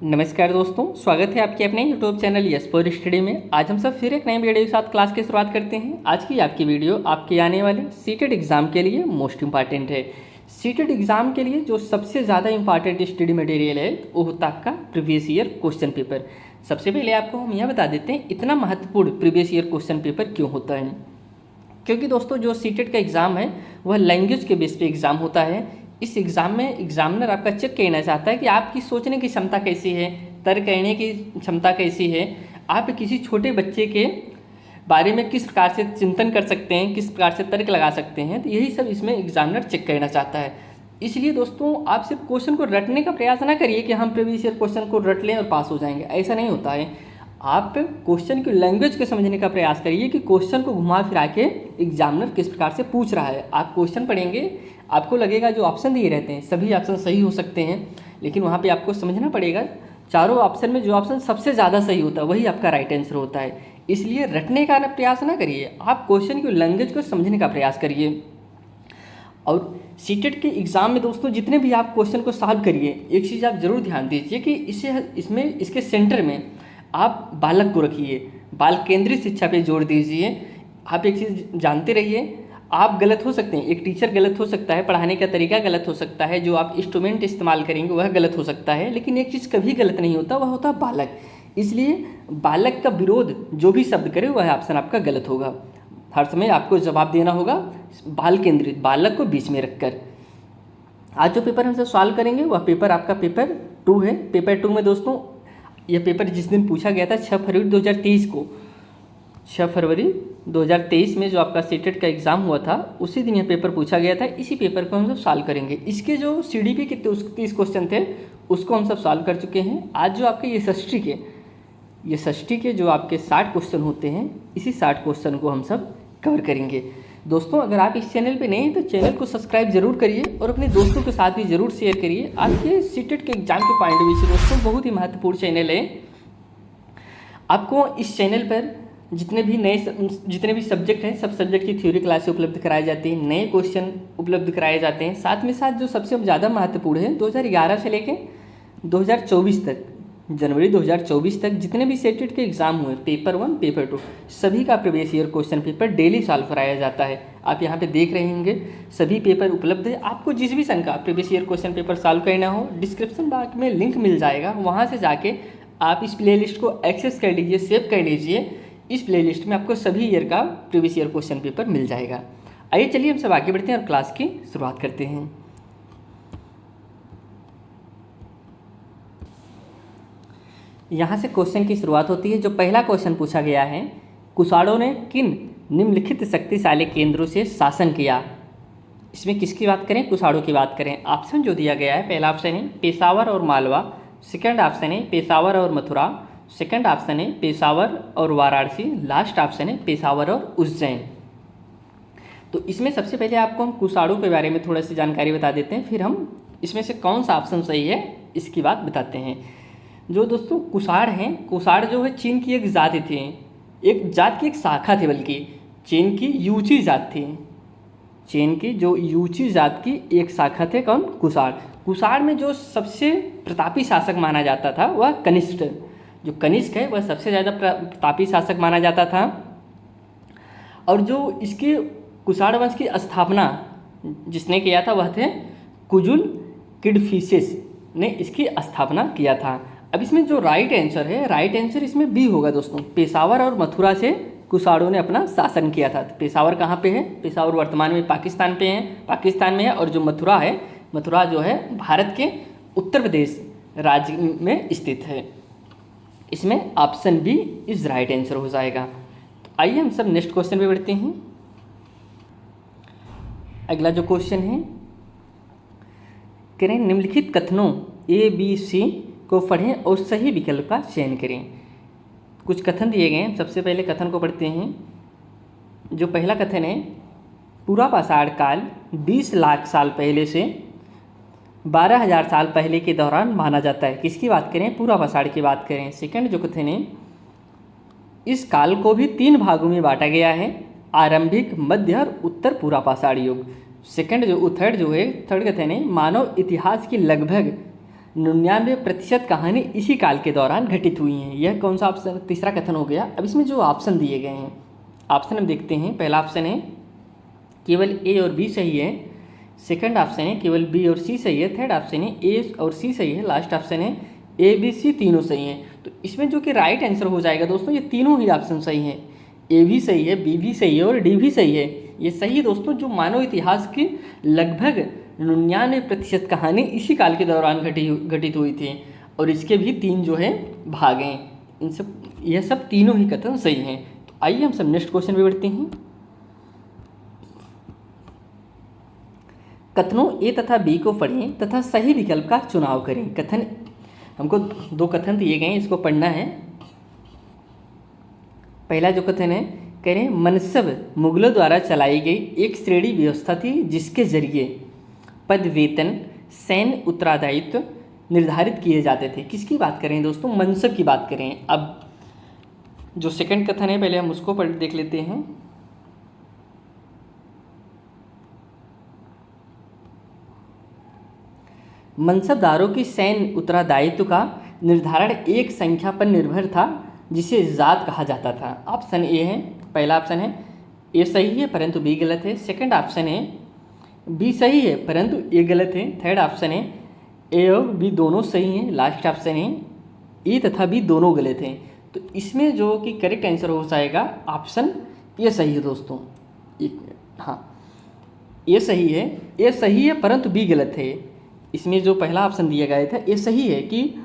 नमस्कार दोस्तों, स्वागत है आपके अपने YouTube channel yes for study में। आज हम सब फिर एक नई वीडियो के साथ क्लास की शुरुआत करते हैं। आज की आपकी वीडियो आपके आने वाले सीटेट एग्ज़ाम के लिए मोस्ट इंपॉर्टेंट है। सीटेट एग्ज़ाम के लिए जो सबसे ज़्यादा इंपॉर्टेंट स्टडी मटेरियल है वो होता है आपका प्रीवियस ईयर क्वेश्चन पेपर। सबसे पहले आपको हम यह बता देते हैं इतना महत्वपूर्ण प्रीवियस ईयर क्वेश्चन पेपर क्यों होता है। क्योंकि दोस्तों जो सीटेट का एग्ज़ाम है वह लैंग्वेज के बेस पे एग्ज़ाम होता है। इस एग्ज़ाम में एग्जामिनर आपका चेक करना चाहता है कि आपकी सोचने की क्षमता कैसी है, तर्क कहने की क्षमता कैसी है, आप किसी छोटे बच्चे के बारे में किस प्रकार से चिंतन कर सकते हैं, किस प्रकार से तर्क लगा सकते हैं। तो यही सब इसमें एग्जामिनर चेक करना चाहता है। इसलिए दोस्तों आप सिर्फ क्वेश्चन को रटने का प्रयास ना करिए कि हम प्रीवियस ईयर क्वेश्चन को रट लें और पास हो जाएंगे, ऐसा नहीं होता है। आप क्वेश्चन की लैंग्वेज को समझने का प्रयास करिए कि क्वेश्चन को घुमा फिरा के एग्जामिनर किस प्रकार से पूछ रहा है। आप क्वेश्चन पढ़ेंगे, आपको लगेगा जो ऑप्शन दिए रहते हैं सभी ऑप्शन सही हो सकते हैं, लेकिन वहाँ पे आपको समझना पड़ेगा चारों ऑप्शन में जो ऑप्शन सबसे ज़्यादा सही होता है वही आपका राइट आंसर होता है। इसलिए रटने का प्रयास ना करिए, आप क्वेश्चन की लैंग्वेज को समझने का प्रयास करिए। और सीटेट के एग्ज़ाम में दोस्तों जितने भी आप क्वेश्चन को सॉल्व करिए, एक चीज़ आप ज़रूर ध्यान दीजिए कि इसके सेंटर में आप बालक को रखिए, बाल केंद्रित शिक्षा पे जोर दीजिए। आप एक चीज़ जानते रहिए, आप गलत हो सकते हैं, एक टीचर गलत हो सकता है, पढ़ाने का तरीका गलत हो सकता है, जो आप इंस्ट्रूमेंट इस्तेमाल करेंगे वह गलत हो सकता है, लेकिन एक चीज़ कभी गलत नहीं होता, वह होता बालक। इसलिए बालक का विरोध जो भी शब्द करे वह ऑप्शन आपका गलत होगा। हर समय आपको जवाब देना होगा बाल केंद्रित, बालक को बीच में रखकर। आज जो पेपर हम सब सॉल्व करेंगे वह पेपर आपका पेपर 2 है। पेपर 2 में दोस्तों यह पेपर जिस दिन पूछा गया था 6 फरवरी 2023 को, 6 फरवरी 2023 में जो आपका सीटेट का एग्ज़ाम हुआ था उसी दिन यह पेपर पूछा गया था। इसी पेपर को हम सब सॉल्व करेंगे। इसके जो CDP के 30 क्वेश्चन थे उसको हम सब सॉल्व कर चुके हैं। आज जो आपके ये षष्ठी के जो आपके 60 क्वेश्चन होते हैं, इसी 60 क्वेश्चन को हम सब कवर करेंगे। दोस्तों अगर आप इस चैनल पे नए हैं तो चैनल को सब्सक्राइब जरूर करिए और अपने दोस्तों के साथ भी ज़रूर शेयर करिए। आपके सीटेट के एग्ज़ाम के पॉइंट ऑफ व्यू से दोस्तों बहुत ही महत्वपूर्ण चैनल है। आपको इस चैनल पर जितने भी सब्जेक्ट हैं सब सब्जेक्ट की थ्योरी क्लासें उपलब्ध कराई जाती हैं, नए क्वेश्चन उपलब्ध कराए जाते हैं। साथ में साथ जो सबसे ज़्यादा महत्वपूर्ण है 2011 से लेकर 2024 तक, जनवरी 2024 तक जितने भी सेटेट के एग्ज़ाम हुए, पेपर 1 पेपर 2 सभी का previous year question paper daily solve कराया जाता है। आप यहाँ पे देख रहे होंगे सभी पेपर उपलब्ध है। आपको जिस भी संख्या previous year question paper solve करना हो, डिस्क्रिप्शन बॉक्स में लिंक मिल जाएगा, वहाँ से जाके आप इस प्लेलिस्ट को एक्सेस कर लीजिए, सेव कर लीजिए। इस प्लेलिस्ट में आपको सभी ईयर का प्रीवियस ईयर क्वेश्चन पेपर मिल जाएगा। आइए चलिए हम सब आगे बढ़ते हैं और क्लास की शुरुआत करते हैं। यहाँ से क्वेश्चन की शुरुआत होती है। जो पहला क्वेश्चन पूछा गया है, कुषाणों ने किन निम्नलिखित शक्तिशाली केंद्रों से शासन किया। इसमें किसकी बात करें, कुषाणों की बात करें। ऑप्शन जो दिया गया है, पहला ऑप्शन है पेशावर और मालवा, सेकंड ऑप्शन है पेशावर और मथुरा, सेकंड ऑप्शन है पेशावर और वाराणसी, लास्ट ऑप्शन है पेशावर और उज्जैन। तो इसमें सबसे पहले आपको हम कुषाणों के बारे में थोड़ा सी जानकारी बता देते हैं, फिर हम इसमें से कौन सा ऑप्शन सही है इसकी बात बताते हैं। जो दोस्तों कुषाण हैं, कुषाण जो है चीन की एक जाति थी, एक जात की एक शाखा थी, बल्कि चीन की यूची जात थी। चीन की जो यूची जात की एक शाखा थे कौन, कुषाण। कुषाण में जो सबसे प्रतापी शासक माना जाता था वह कनिष्क, जो कनिष्क है वह सबसे ज़्यादा प्रतापी शासक माना जाता था। और जो इसके कुषाण वंश की स्थापना जिसने किया था वह थे कुजुल किडफिसेस ने इसकी स्थापना किया था। अब इसमें जो राइट आंसर है, राइट आंसर इसमें बी होगा दोस्तों। पेशावर और मथुरा से कुषाणों ने अपना शासन किया था। तो पेशावर कहाँ पे है, पेशावर वर्तमान में पाकिस्तान में है। और जो मथुरा है, मथुरा जो है भारत के उत्तर प्रदेश राज्य में स्थित है। इसमें option B is right answer हो जाएगा। तो आइए हम सब नेक्स्ट क्वेश्चन पे बढ़ते हैं। अगला जो क्वेश्चन है, करें निम्नलिखित कथनों ABC को पढ़ें और सही विकल्प का चयन करें। कुछ कथन दिए गए हैं, सबसे पहले कथन को पढ़ते हैं। जो पहला कथन है, पूरा पाषाण काल 20 लाख साल पहले से 12,000 साल पहले के दौरान माना जाता है। किसकी बात करें, पूरा पाषाण की बात करें। सेकंड जो कथन है, इस काल को भी 3 भागों में बांटा गया है, आरंभिक, मध्य और उत्तर पूरा पाषाण युग। थर्ड कथन है, मानव इतिहास की लगभग 99% कहानी इसी काल के दौरान घटित हुई हैं। यह कौन सा ऑप्शन, तीसरा कथन हो गया। अब इसमें जो ऑप्शन दिए गए हैं, ऑप्शन हम देखते हैं। पहला ऑप्शन है केवल ए और बी सही है, सेकंड ऑप्शन है केवल बी और सी सही है, थर्ड ऑप्शन है ए और सी सही है, लास्ट ऑप्शन है ए बी सी तीनों सही हैं। तो इसमें जो कि राइट आंसर हो जाएगा दोस्तों, ये तीनों ही ऑप्शन सही हैं। ए भी सही है, बी भी सही है और डी भी सही है। ये सही है दोस्तों। जो मानव इतिहास की लगभग 99% कहानी इसी काल के दौरान घटित हुई थी और इसके भी 3 जो है भाग हैं। इन सब, यह सब तीनों ही कथन सही हैं। तो आइए हम सब नेक्स्ट क्वेश्चन पे बढ़ते हैं। कथनों ए तथा बी को पढ़ें तथा सही विकल्प का चुनाव करें। कथन, हमको 2 कथन दिए गए हैं, इसको पढ़ना है। पहला जो कथन है, कह रहे हैं मनसब मुगलों द्वारा चलाई गई एक श्रेणी व्यवस्था थी जिसके जरिए पद, वेतन, सैन्य उत्तरदायित्व निर्धारित किए जाते थे। किसकी बात करें दोस्तों? मनसब की बात करें। अब जो सेकंड कथन है, पहले हम उसको पढ़ देख लेते हैं। मनसबदारों की सैन्य उत्तरदायित्व का निर्धारण एक संख्या पर निर्भर था जिसे जात कहा जाता था। ऑप्शन ए है, पहला ऑप्शन है ए सही है परंतु बी गलत है, सेकंड ऑप्शन है बी सही है परंतु ए गलत है, थर्ड ऑप्शन है ए और बी दोनों सही हैं, लास्ट ऑप्शन है ए तथा बी दोनों गलत हैं। तो इसमें जो कि करेक्ट आंसर हो जाएगा ऑप्शन ए सही है दोस्तों। हाँ, ए सही है परंतु बी गलत है। इसमें जो पहला ऑप्शन दिया गया था ये सही है कि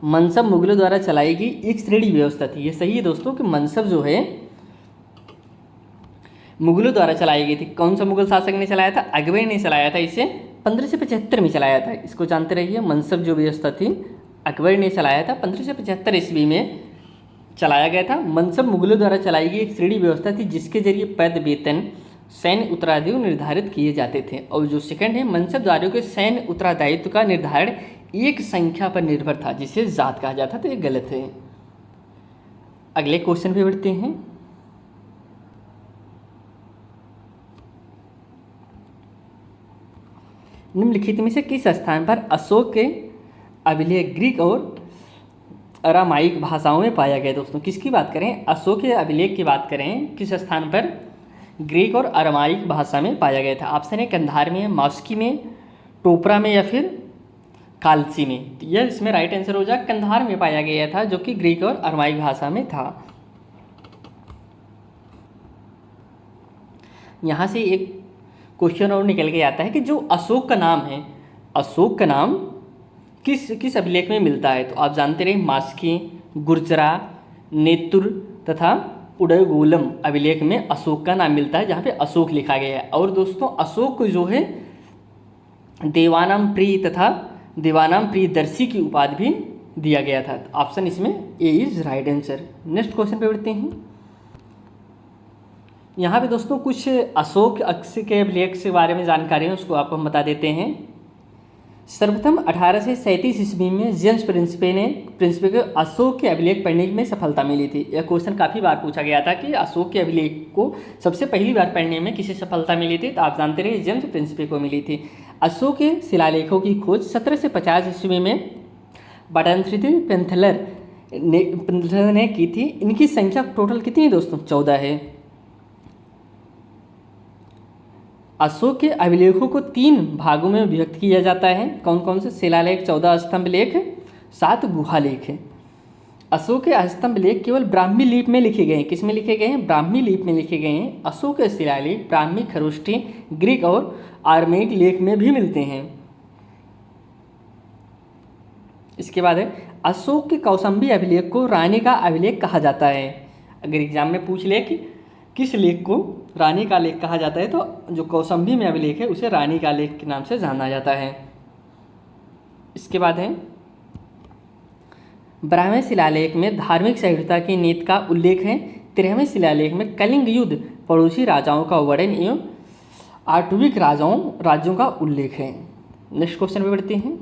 मनसब मुगलों द्वारा चलाई गई एक श्रेणी व्यवस्था थी। ये सही है दोस्तों कि मनसब जो है मुगलों द्वारा चलाई गई थी। कौन सा मुगल शासक ने चलाया था? अकबर ने चलाया था। इसे 1575 में चलाया था। इसको जानते रहिए। मनसब जो व्यवस्था थी अकबर ने चलाया था, 1575 ईस्वी में चलाया गया था। मनसब मुगलों द्वारा चलाई गई एक श्रेणी व्यवस्था थी जिसके जरिए पद, वेतन, सैन्य उत्तराधिकारी निर्धारित किए जाते थे। और जो सेकंड है, मनसबदारों के सैन्य उत्तरदायित्व का निर्धारण एक संख्या पर निर्भर था जिसे जात कहा जाता था। ये गलत है। अगले क्वेश्चन पे बढ़ते हैं। निम्नलिखित में से किस स्थान पर अशोक के अभिलेख ग्रीक और अरामाइक भाषाओं में पाया गया? दोस्तों किसकी बात करें? अशोक के अभिलेख की बात करें, किस स्थान पर ग्रीक और अरामाइक भाषा में पाया गया था? ऑप्शन है कंधार में, मास्की में, टोपरा में या फिर कालसी में। यह इसमें राइट आंसर हो जाए कंधार में पाया गया था जो कि ग्रीक और अरामाइक भाषा में था। यहाँ से एक क्वेश्चन और निकल के आता है कि जो अशोक का नाम है, अशोक का नाम किस अभिलेख में मिलता है? तो आप जानते रहे मास्की, गुर्जरा, नेतुर तथा उदयगोलम अभिलेख में अशोक का नाम मिलता है जहाँ पे अशोक लिखा गया है। और दोस्तों अशोक को जो है देवानाम प्रिय तथा देवानाम प्रियदर्शी की उपाधि भी दिया गया था। ऑप्शन इसमें A is right answer. Next question पे बढ़ते हैं। यहाँ पे दोस्तों कुछ अशोक के अभिलेख के बारे में जानकारी है, उसको आपको हम बता देते हैं। सर्वप्रथम 1837 ईस्वी में जेम्स प्रिंसिपे को अशोक के अभिलेख पढ़ने में सफलता मिली थी। यह क्वेश्चन काफ़ी बार पूछा गया था कि अशोक के अभिलेख को सबसे पहली बार पढ़ने में किसे सफलता मिली थी? तो आप जानते रहे जेम्स प्रिंसिपे को मिली थी। अशोक के शिलालेखों की खोज 1750 ईस्वी में बटनथ्री पेंथलर ने की थी। इनकी संख्या टोटल कितनी है दोस्तों? 14 है। अशोक के अभिलेखों को 3 भागों में विभक्त किया जाता है। कौन कौन से? शिलालेख, 14 स्तंभ लेख, 7 गुहा लेख है। अशोक के स्तंभ लेख केवल ब्राह्मी लिपि में लिखे गए हैं। किस में लिखे गए हैं? ब्राह्मी लिपि में लिखे गए हैं। अशोक के शिलालेख ब्राह्मी, खरोष्ठी, ग्रीक और आर्मेनिक लेख में भी मिलते हैं। इसके बाद है अशोक के कौशाम्बी अभिलेख को रानी का अभिलेख कहा जाता है। अगर एग्जाम में पूछ ले कि किस लेख को रानी का लेख कहा जाता है, तो जो कौशाम्बी में अभिलेख है उसे रानी का लेख के नाम से जाना जाता है। इसके बाद है ब्राह्मण शिलालेख में धार्मिक सहिष्णुता की नीति का उल्लेख है। 13वें शिलालेख में कलिंग युद्ध, पड़ोसी राजाओं का वर्णन एवं आटविक राज्यों का उल्लेख है। नेक्स्ट क्वेश्चन पे बढ़ते हैं।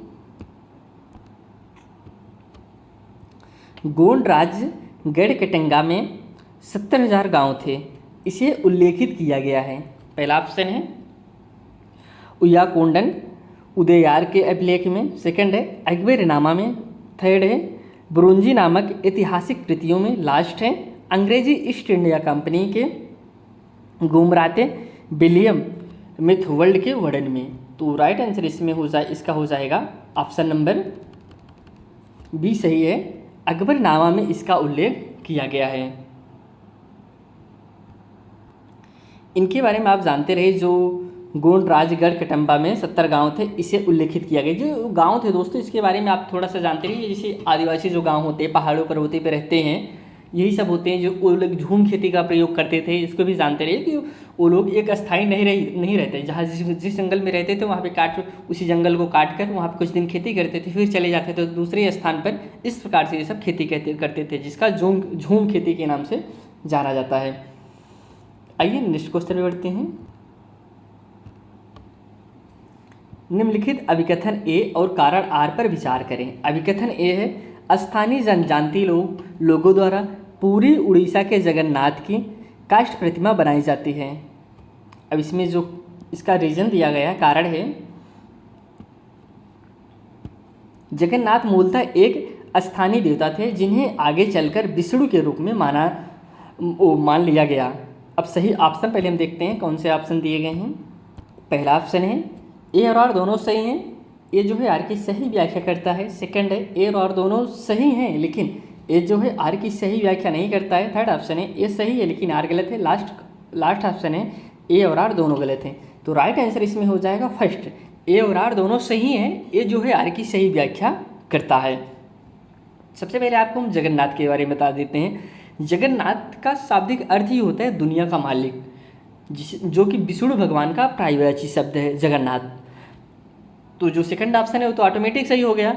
गोंड राज्य गढ़कटंगा में 70,000 गांव थे, इसे उल्लेखित किया गया है। पहला ऑप्शन है उयाकोंडन, उदययार के अभिलेख में, सेकंड है अकबरनामा में, थर्ड है ब्रोंजी नामक ऐतिहासिक कृतियों में, लास्ट है अंग्रेजी ईस्ट इंडिया कंपनी के गुमराते विलियम मिथवर्ल्ड के वर्णन में। तो राइट आंसर इसमें इसका हो जाएगा ऑप्शन नंबर बी सही है, अकबरनामा में इसका उल्लेख किया गया है। इनके बारे में आप जानते रहे, जो गोंड राजगढ़ कटम्बा में 70 गांव थे, इसे उल्लेखित किया गया। जो गांव थे दोस्तों, इसके बारे में आप थोड़ा सा जानते रहिए। जैसे आदिवासी जो गांव होते हैं, पहाड़ों पर्वतीं पे रहते हैं, यही सब होते हैं जो वो लोग झूम खेती का प्रयोग करते थे। इसको भी जानते रहिए कि वो लोग एक अस्थायी नहीं रहते। जहाँ जिस जंगल में रहते थे वहाँ पे उसी जंगल को काट कर वहाँ पे कुछ दिन खेती करते थे, फिर चले जाते थे दूसरे स्थान पर। इस प्रकार से ये सब खेती करते थे, जिसका झूम खेती के नाम से जाना जाता है। आइए नेक्स्ट क्वेश्चन में बढ़ते हैं। निम्नलिखित अभिकथन ए और कारण आर पर विचार करें। अभिकथन ए है स्थानीय जनजातीय लोगों द्वारा पूरी उड़ीसा के जगन्नाथ की काष्ठ प्रतिमा बनाई जाती है। अब इसमें जो इसका रीजन दिया गया है, कारण है, जगन्नाथ मूलतः एक स्थानीय देवता थे जिन्हें आगे चलकर विष्णु के रूप में मान लिया गया। अब सही ऑप्शन पहले हम देखते हैं कौन से ऑप्शन दिए गए हैं। पहला ऑप्शन है ए और आर दोनों सही हैं, ए जो है आर की सही व्याख्या करता है। सेकंड है ए और आर दोनों सही हैं लेकिन ए जो है आर की सही व्याख्या नहीं करता है। थर्ड ऑप्शन है ए सही है लेकिन आर गलत है। लास्ट ऑप्शन है ए और आर दोनों गलत हैं। तो राइट आंसर इसमें हो जाएगा फर्स्ट, ए और आर दोनों सही हैं, ए जो है आर की सही व्याख्या करता है। सबसे पहले आपको हम जगन्नाथ के बारे में बता देते हैं। जगन्नाथ का शाब्दिक अर्थ ही होता है दुनिया का मालिक, जो कि विष्णु भगवान का पर्यायवाची शब्द है जगन्नाथ। तो जो सेकंड ऑप्शन है वो तो ऑटोमेटिक सही हो गया।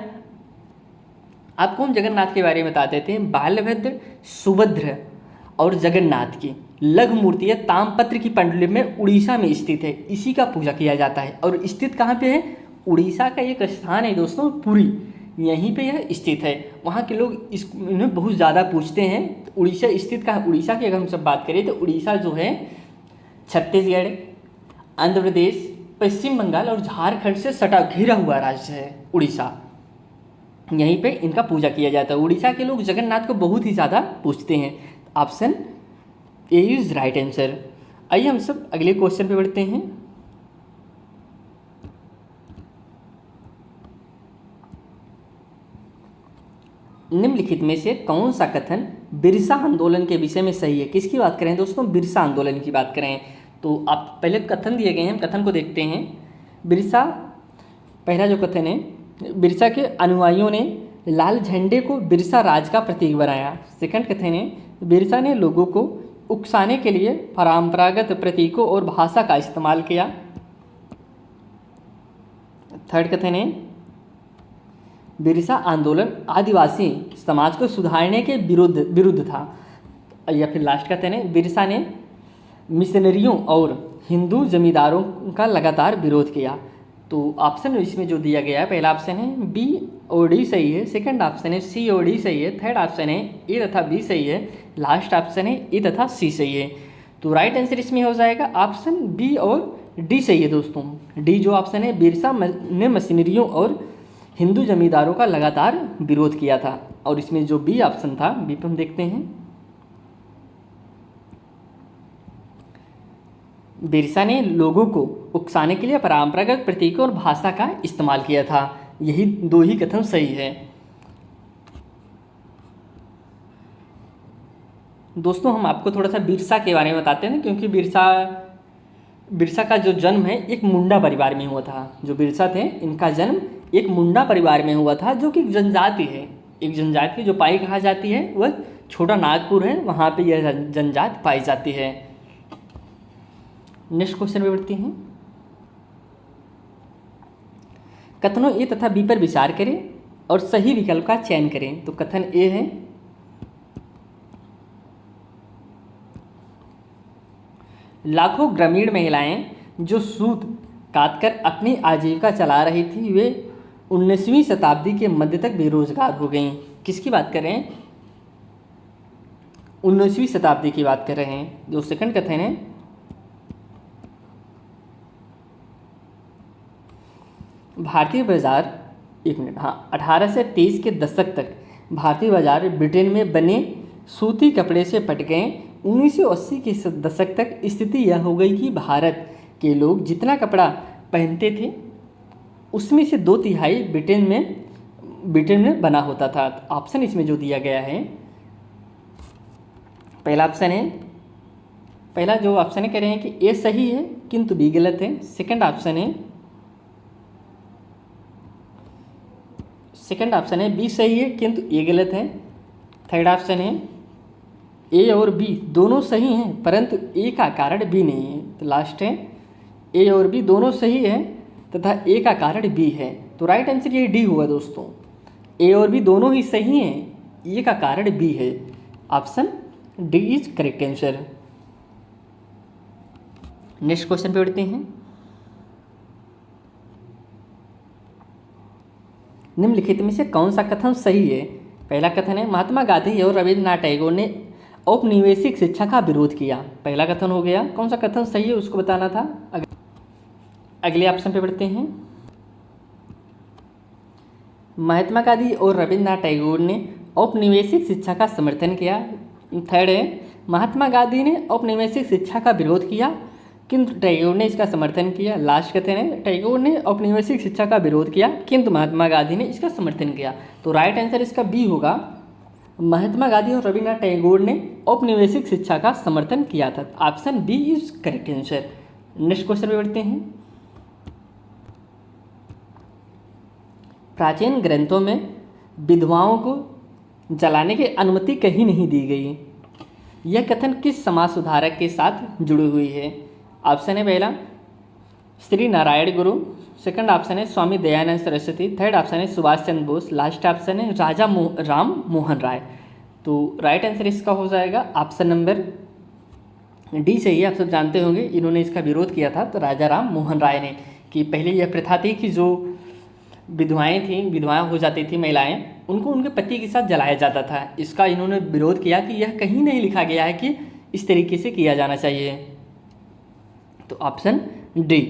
आपको हम जगन्नाथ के बारे में बता देते हैं। बालभद्र, सुभद्र और जगन्नाथ की लघु मूर्तियाँ तामपत्र की पांडुलिपि में उड़ीसा में स्थित है। इसी का पूजा किया जाता है और स्थित कहाँ पे है? उड़ीसा का एक स्थान है दोस्तों, पुरी, यहीं पे यह स्थित है। वहाँ के लोग इन्हें बहुत ज़्यादा पूछते हैं। उड़ीसा स्थित कहाँ? उड़ीसा की अगर हम सब बात करें तो उड़ीसा जो है छत्तीसगढ़, आंध्र प्रदेश, पश्चिम बंगाल और झारखंड से सटा घिरा हुआ राज्य है उड़ीसा। यहीं पे इनका पूजा किया जाता है। उड़ीसा के लोग जगन्नाथ को बहुत ही ज़्यादा पूजते हैं। Option A is right answer. आइए हम सब अगले क्वेश्चन पे बढ़ते हैं। निम्नलिखित में से कौन सा कथन बिरसा आंदोलन के विषय में सही है? किसकी बात करें दोस्तों? बिरसा आंदोलन की बात करें तो आप पहले कथन दिए गए हैं, कथन को देखते हैं। बिरसा, पहला जो कथन है, बिरसा के अनुयायियों ने लाल झंडे को बिरसा राज का प्रतीक बनाया। सेकंड कथन है, बिरसा ने लोगों को उकसाने के लिए परंपरागत प्रतीकों और भाषा का इस्तेमाल किया। थर्ड कथन है, बिरसा आंदोलन आदिवासी समाज को सुधारने के विरुद्ध था। या फिर लास्ट कथन है, बिरसा ने मिशनरियों और हिंदू जमींदारों का लगातार विरोध किया। तो ऑप्शन इसमें जो दिया गया है, पहला ऑप्शन है बी और डी सही है, सेकंड ऑप्शन है सी और डी सही है, थर्ड ऑप्शन है ए तथा बी सही है, लास्ट ऑप्शन है ए तथा सी सही है। तो राइट आंसर इसमें हो जाएगा ऑप्शन बी और डी सही है दोस्तों। डी जो ऑप्शन है, बिरसा ने मशीनरियों और हिंदू जमींदारों का लगातार विरोध किया था। और इसमें जो बी ऑप्शन था, बी पर हम देखते हैं, बिरसा ने लोगों को उकसाने के लिए परंपरागत प्रतीकों और भाषा का इस्तेमाल किया था। यही दो ही कथन सही है। दोस्तों हम आपको थोड़ा सा बिरसा के बारे में बताते हैं, क्योंकि बिरसा का जो जन्म है एक मुंडा परिवार में हुआ था। जो बिरसा थे इनका जन्म एक मुंडा परिवार में हुआ था, जो कि जनजाति है। एक जनजाति जो पाई कहा जाती है वह छोटा नागपुर है, वहाँ पे यह जनजाति पाई जाती है। नेक्स्ट क्वेश्चन में बढ़ते हैं। कथनों ए तथा बी पर विचार करें और सही विकल्प का चयन करें। तो कथन ए है, लाखों ग्रामीण महिलाएं जो सूत काटकर अपनी आजीविका चला रही थी, वे 19वीं शताब्दी के मध्य तक बेरोजगार हो गईं। किसकी बात कर रहे हैं? 19वीं शताब्दी की बात कर रहे हैं। जो सेकंड कथन है, भारतीय बाजार, एक मिनट, हाँ, 18 से 23 के दशक तक भारतीय बाजार ब्रिटेन में बने सूती कपड़े से पट गए। 1980 के दशक तक स्थिति यह हो गई कि भारत के लोग जितना कपड़ा पहनते थे उसमें से 2/3 ब्रिटेन में बना होता था। ऑप्शन इसमें जो दिया गया है, पहला जो ऑप्शन है कह रहे हैं कि ए सही है किंतु बी गलत है। सेकंड ऑप्शन है बी सही है किंतु ए गलत है। थर्ड ऑप्शन है ए और बी दोनों सही हैं परंतु ए का कारण बी नहीं है। तो लास्ट है ए और बी दोनों सही है तथा ए का कारण बी है। तो राइट आंसर ये डी हुआ दोस्तों, ए और बी दोनों ही सही हैं, ए का कारण बी है। Option D is correct answer. Next question पे बढ़ते हैं। निम्नलिखित में से कौन सा कथन सही है? पहला कथन है महात्मा गांधी और रविन्द्रनाथ टैगोर ने औपनिवेशिक शिक्षा का विरोध किया। पहला कथन हो गया। कौन सा कथन सही है उसको बताना था। अगले ऑप्शन पे बढ़ते हैं। महात्मा गांधी और रविन्द्रनाथ टैगोर ने औपनिवेशिक शिक्षा का समर्थन किया। थर्ड है महात्मा गांधी ने औपनिवेशिक शिक्षा का विरोध किया किंतु टैगोर ने इसका समर्थन किया। लास्ट कथन है टैगोर ने औपनिवेशिक शिक्षा का विरोध किया किंतु महात्मा गांधी ने इसका समर्थन किया। तो राइट आंसर इसका बी होगा, महात्मा गांधी और रविन्द्रनाथ टैगोर ने औपनिवेशिक शिक्षा का समर्थन किया था। Option B is correct answer. Next question पे बढ़ते हैं। प्राचीन ग्रंथों में विधवाओं को जलाने की अनुमति कहीं नहीं दी गई। यह कथन किस समाज सुधारक के साथ जुड़ी हुई है? ऑप्शन है पहला श्री नारायण गुरु, सेकंड ऑप्शन है स्वामी दयानंद सरस्वती, थर्ड ऑप्शन है सुभाष चंद्र बोस, लास्ट ऑप्शन है राजा राम मोहन राय। तो राइट आंसर इसका हो जाएगा ऑप्शन नंबर डी सही है। आप सब जानते होंगे इन्होंने इसका विरोध किया था तो राजा राम मोहन राय ने, कि पहले यह प्रथा थी कि जो विधवाएं हो जाती थी महिलाएं, उनको उनके पति के साथ जलाया जाता था। इसका इन्होंने विरोध किया कि यह कहीं नहीं लिखा गया है कि इस तरीके से किया जाना चाहिए। तो ऑप्शन डी।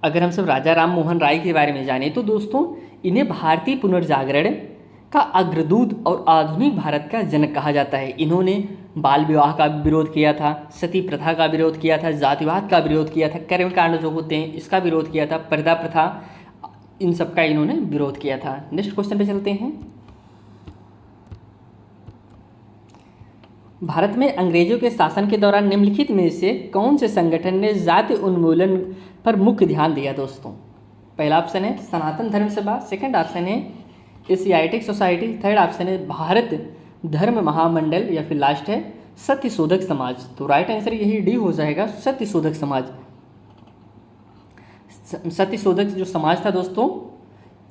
अगर हम सब राजा राम मोहन राय के बारे में जाने तो दोस्तों इन्हें भारतीय पुनर्जागरण का अग्रदूत और आधुनिक भारत का जनक कहा जाता है। इन्होंने बाल विवाह का विरोध किया था, सती प्रथा का विरोध किया था, जातिवाद का विरोध किया था, कर्मकांड जो होते हैं इसका विरोध किया था, पर्दा प्रथा, इन सब का इन्होंने विरोध किया था। नेक्स्ट क्वेश्चन पे चलते हैं। भारत में अंग्रेजों के शासन के दौरान निम्नलिखित में से कौन से संगठन ने जाति उन्मूलन पर मुख्य ध्यान दिया दोस्तों? पहला ऑप्शन है सनातन धर्म सभा, सेकंड ऑप्शन है एशियाटिक सोसाइटी, थर्ड ऑप्शन है भारत धर्म महामंडल, या फिर लास्ट है सत्य शोधक समाज। तो राइट आंसर यही डी हो जाएगा, सत्य शोधक समाज। सत्य शोधक जो समाज था दोस्तों,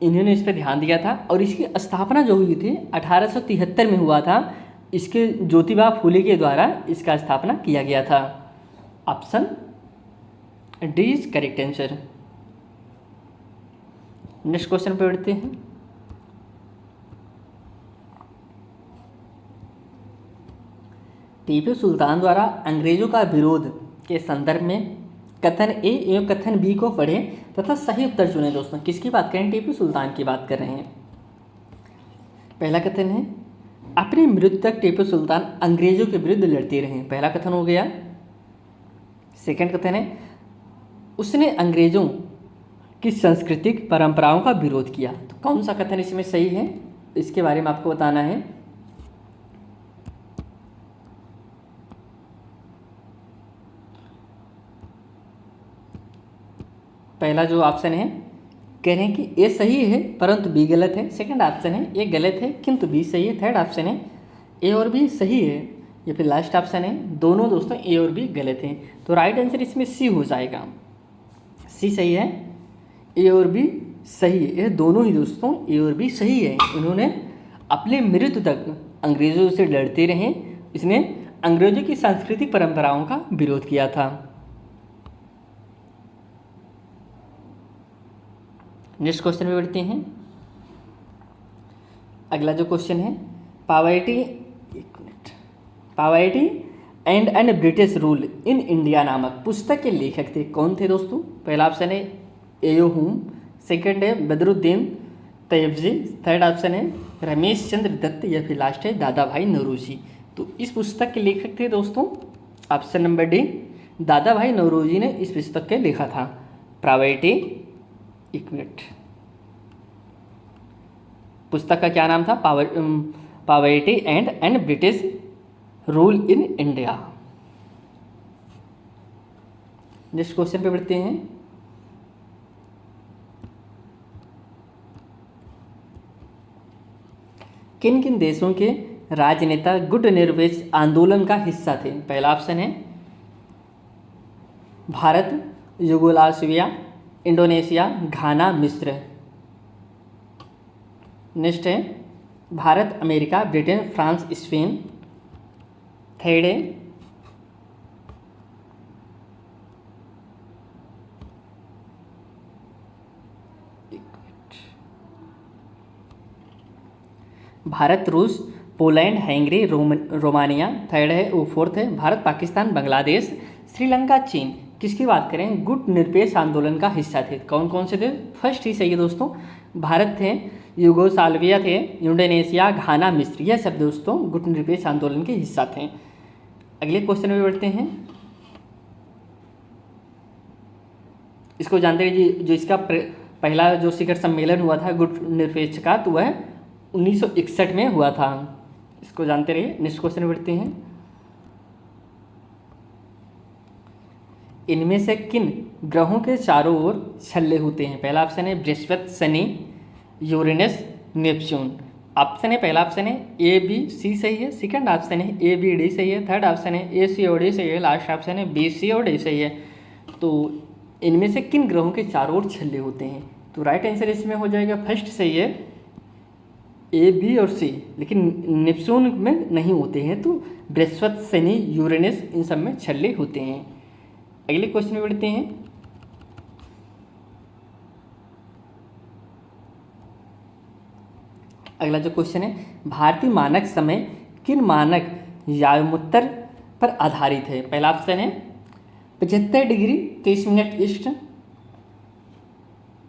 इन्होंने इस पर ध्यान दिया था और इसकी स्थापना जो हुई थी 1873 में हुआ था। इसके ज्योतिबा फूले के द्वारा इसका स्थापना किया गया था। Option D is correct answer. Next question पे बढ़ते हैं। टीपू सुल्तान द्वारा अंग्रेजों का विरोध के संदर्भ में कथन ए एवं कथन बी को पढ़ें तथा सही उत्तर चुनें दोस्तों। किसकी बात करें? टीपू सुल्तान की बात कर रहे हैं। पहला कथन है अपनी मृत्यु तक टीपू सुल्तान अंग्रेजों के विरुद्ध लड़ते रहे। पहला कथन हो गया। सेकंड कथन है उसने अंग्रेजों की सांस्कृतिक परंपराओं का विरोध किया। तो कौन सा कथन इसमें सही है इसके बारे में आपको बताना है। पहला जो ऑप्शन है कह रहे हैं कि ए सही है परंतु बी गलत है। सेकंड ऑप्शन है ए गलत है किंतु बी सही है। थर्ड ऑप्शन है ए और बी सही है, या फिर लास्ट ऑप्शन है दोनों दोस्तों ए और बी गलत हैं। तो राइट आंसर इसमें सी हो जाएगा। सी सही है, ए और बी सही है, ये दोनों ही दोस्तों ए और बी सही है। इन्होंने अपने मृत्यु तक अंग्रेज़ों से लड़ते रहे। इसने अंग्रेज़ों की सांस्कृतिक परंपराओं का विरोध किया था। नेक्स्ट क्वेश्चन में बढ़ते हैं। अगला जो क्वेश्चन है poverty and British rule in India नामक पुस्तक के लेखक थे। कौन थे दोस्तों? पहला ऑप्शन है एयो हुम, सेकंड है बदरुद्दीन तैयबजी, थर्ड ऑप्शन है रमेश चंद्र दत्त, या फिर लास्ट है दादा भाई नौरोजी। तो इस पुस्तक के लेखक थे दोस्तों ऑप्शन नंबर डी, दादा भाई नौरोजी ने इस पुस्तक के लिखा था। पॉवर्टी, एक मिनट, पुस्तक का क्या नाम था? Poverty and British rule in India. Next question पे बढ़ते हैं। किन किन देशों के राजनेता गुट निरपेक्ष आंदोलन का हिस्सा थे? पहला ऑप्शन है भारत, यूगोस्लाविया, इंडोनेशिया, घाना, मिस्र। नेक्स्ट है Bharat, America, Britain, France, Spain. Third है भारत, रूस, पोलैंड, हंगरी, रोमानिया। थर्ड है वो फोर्थ है भारत, पाकिस्तान, बांग्लादेश, श्रीलंका, चीन। किसकी बात करें? गुट निरपेक्ष आंदोलन का हिस्सा थे। कौन कौन से थे? फर्स्ट ही सही है दोस्तों, भारत थे, यूगोस्लाविया थे, इंडोनेशिया, घाना, मिस्र। यह सब दोस्तों गुट निरपेक्ष आंदोलन के हिस्सा थे। अगले क्वेश्चन में बढ़ते हैं। इसको जानते रहिए, जो इसका पहला जो शिखर सम्मेलन हुआ था गुट निरपेक्ष का, तो वह 1961 में हुआ था। इसको जानते रहिए। नेक्स्ट क्वेश्चन में बढ़ते हैं। इनमें से किन ग्रहों के चारों ओर छल्ले होते हैं? पहला ऑप्शन है Brihaspati, Shani, Uranus, Neptune. Option है, पहला ऑप्शन है ए बी सी सही है, सेकंड ऑप्शन है ए बी डी सही है, थर्ड ऑप्शन है ए सी और डी सही है, लास्ट ऑप्शन है बी सी और डी सही है। तो इनमें से किन ग्रहों के चारों ओर छल्ले होते हैं? तो राइट आंसर इसमें हो जाएगा फर्स्ट सही है ए बी और सी, लेकिन नेपच्यून में नहीं होते हैं। तो बृहस्पति, शनि, यूरेनस, इन सब में छल्ले होते हैं। अगले क्वेश्चन में बढ़ते हैं। अगला जो क्वेश्चन है, भारतीय मानक समय किन मानक यामोत्तर पर आधारित है? पहला ऑप्शन है 75 degree 30 minute east,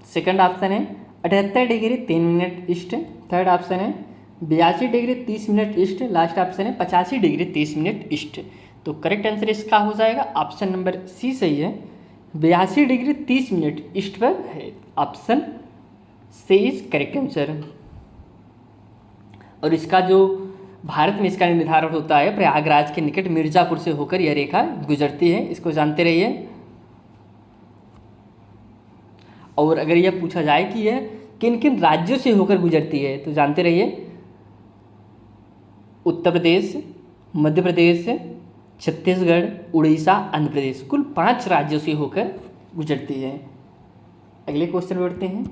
second option है 78 degree 3 minute east, third option है 82 degree 30 minute east, last option है 85 डिग्री 30 मिनट ईस्ट। तो करेक्ट आंसर इसका हो जाएगा ऑप्शन नंबर सी सही है, 82 डिग्री 30 मिनट ईस्ट पर है। Option C is correct answer. और इसका जो भारत में इसका निर्धारण होता है प्रयागराज के निकट मिर्ज़ापुर से होकर यह रेखा गुजरती है। इसको जानते रहिए। और अगर यह पूछा जाए कि यह किन किन राज्यों से होकर गुजरती है, तो जानते रहिए उत्तर प्रदेश, मध्य प्रदेश, छत्तीसगढ़, उड़ीसा, आंध्र प्रदेश, कुल 5 राज्यों से होकर गुजरती है। अगले क्वेश्चन में बढ़ते हैं।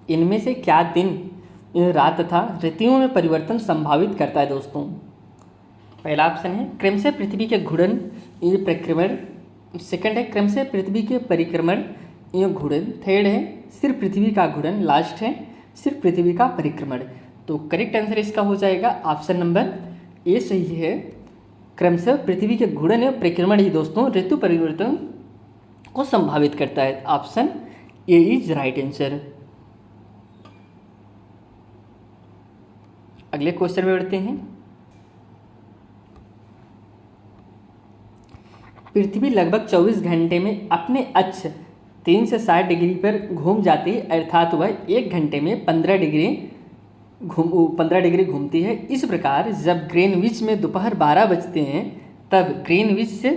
इनमें से क्या दिन, रात तथा ऋतुओं में परिवर्तन संभावित करता है दोस्तों? पहला ऑप्शन है क्रमशः पृथ्वी के घूर्णन ये परिक्रमण, सेकंड है क्रमशः पृथ्वी के परिक्रमण ये घूर्णन, थर्ड है सिर्फ पृथ्वी का घूर्णन, लास्ट है सिर्फ पृथ्वी का परिक्रमण। तो करेक्ट आंसर इसका हो जाएगा ऑप्शन नंबर ए सही है, क्रमशः पृथ्वी के घूर्णन या परिक्रमण ही दोस्तों ऋतु परिवर्तन को संभावित करता है। Option A is right answer. अगले क्वेश्चन में बढ़ते हैं। पृथ्वी लगभग 24 घंटे में अपने अक्ष 3 से 60 डिग्री पर घूम जाती है, अर्थात वह 1 घंटे में 15 डिग्री घूमती है। इस प्रकार जब ग्रीनविच में दोपहर 12 बजते हैं तब ग्रीनविच से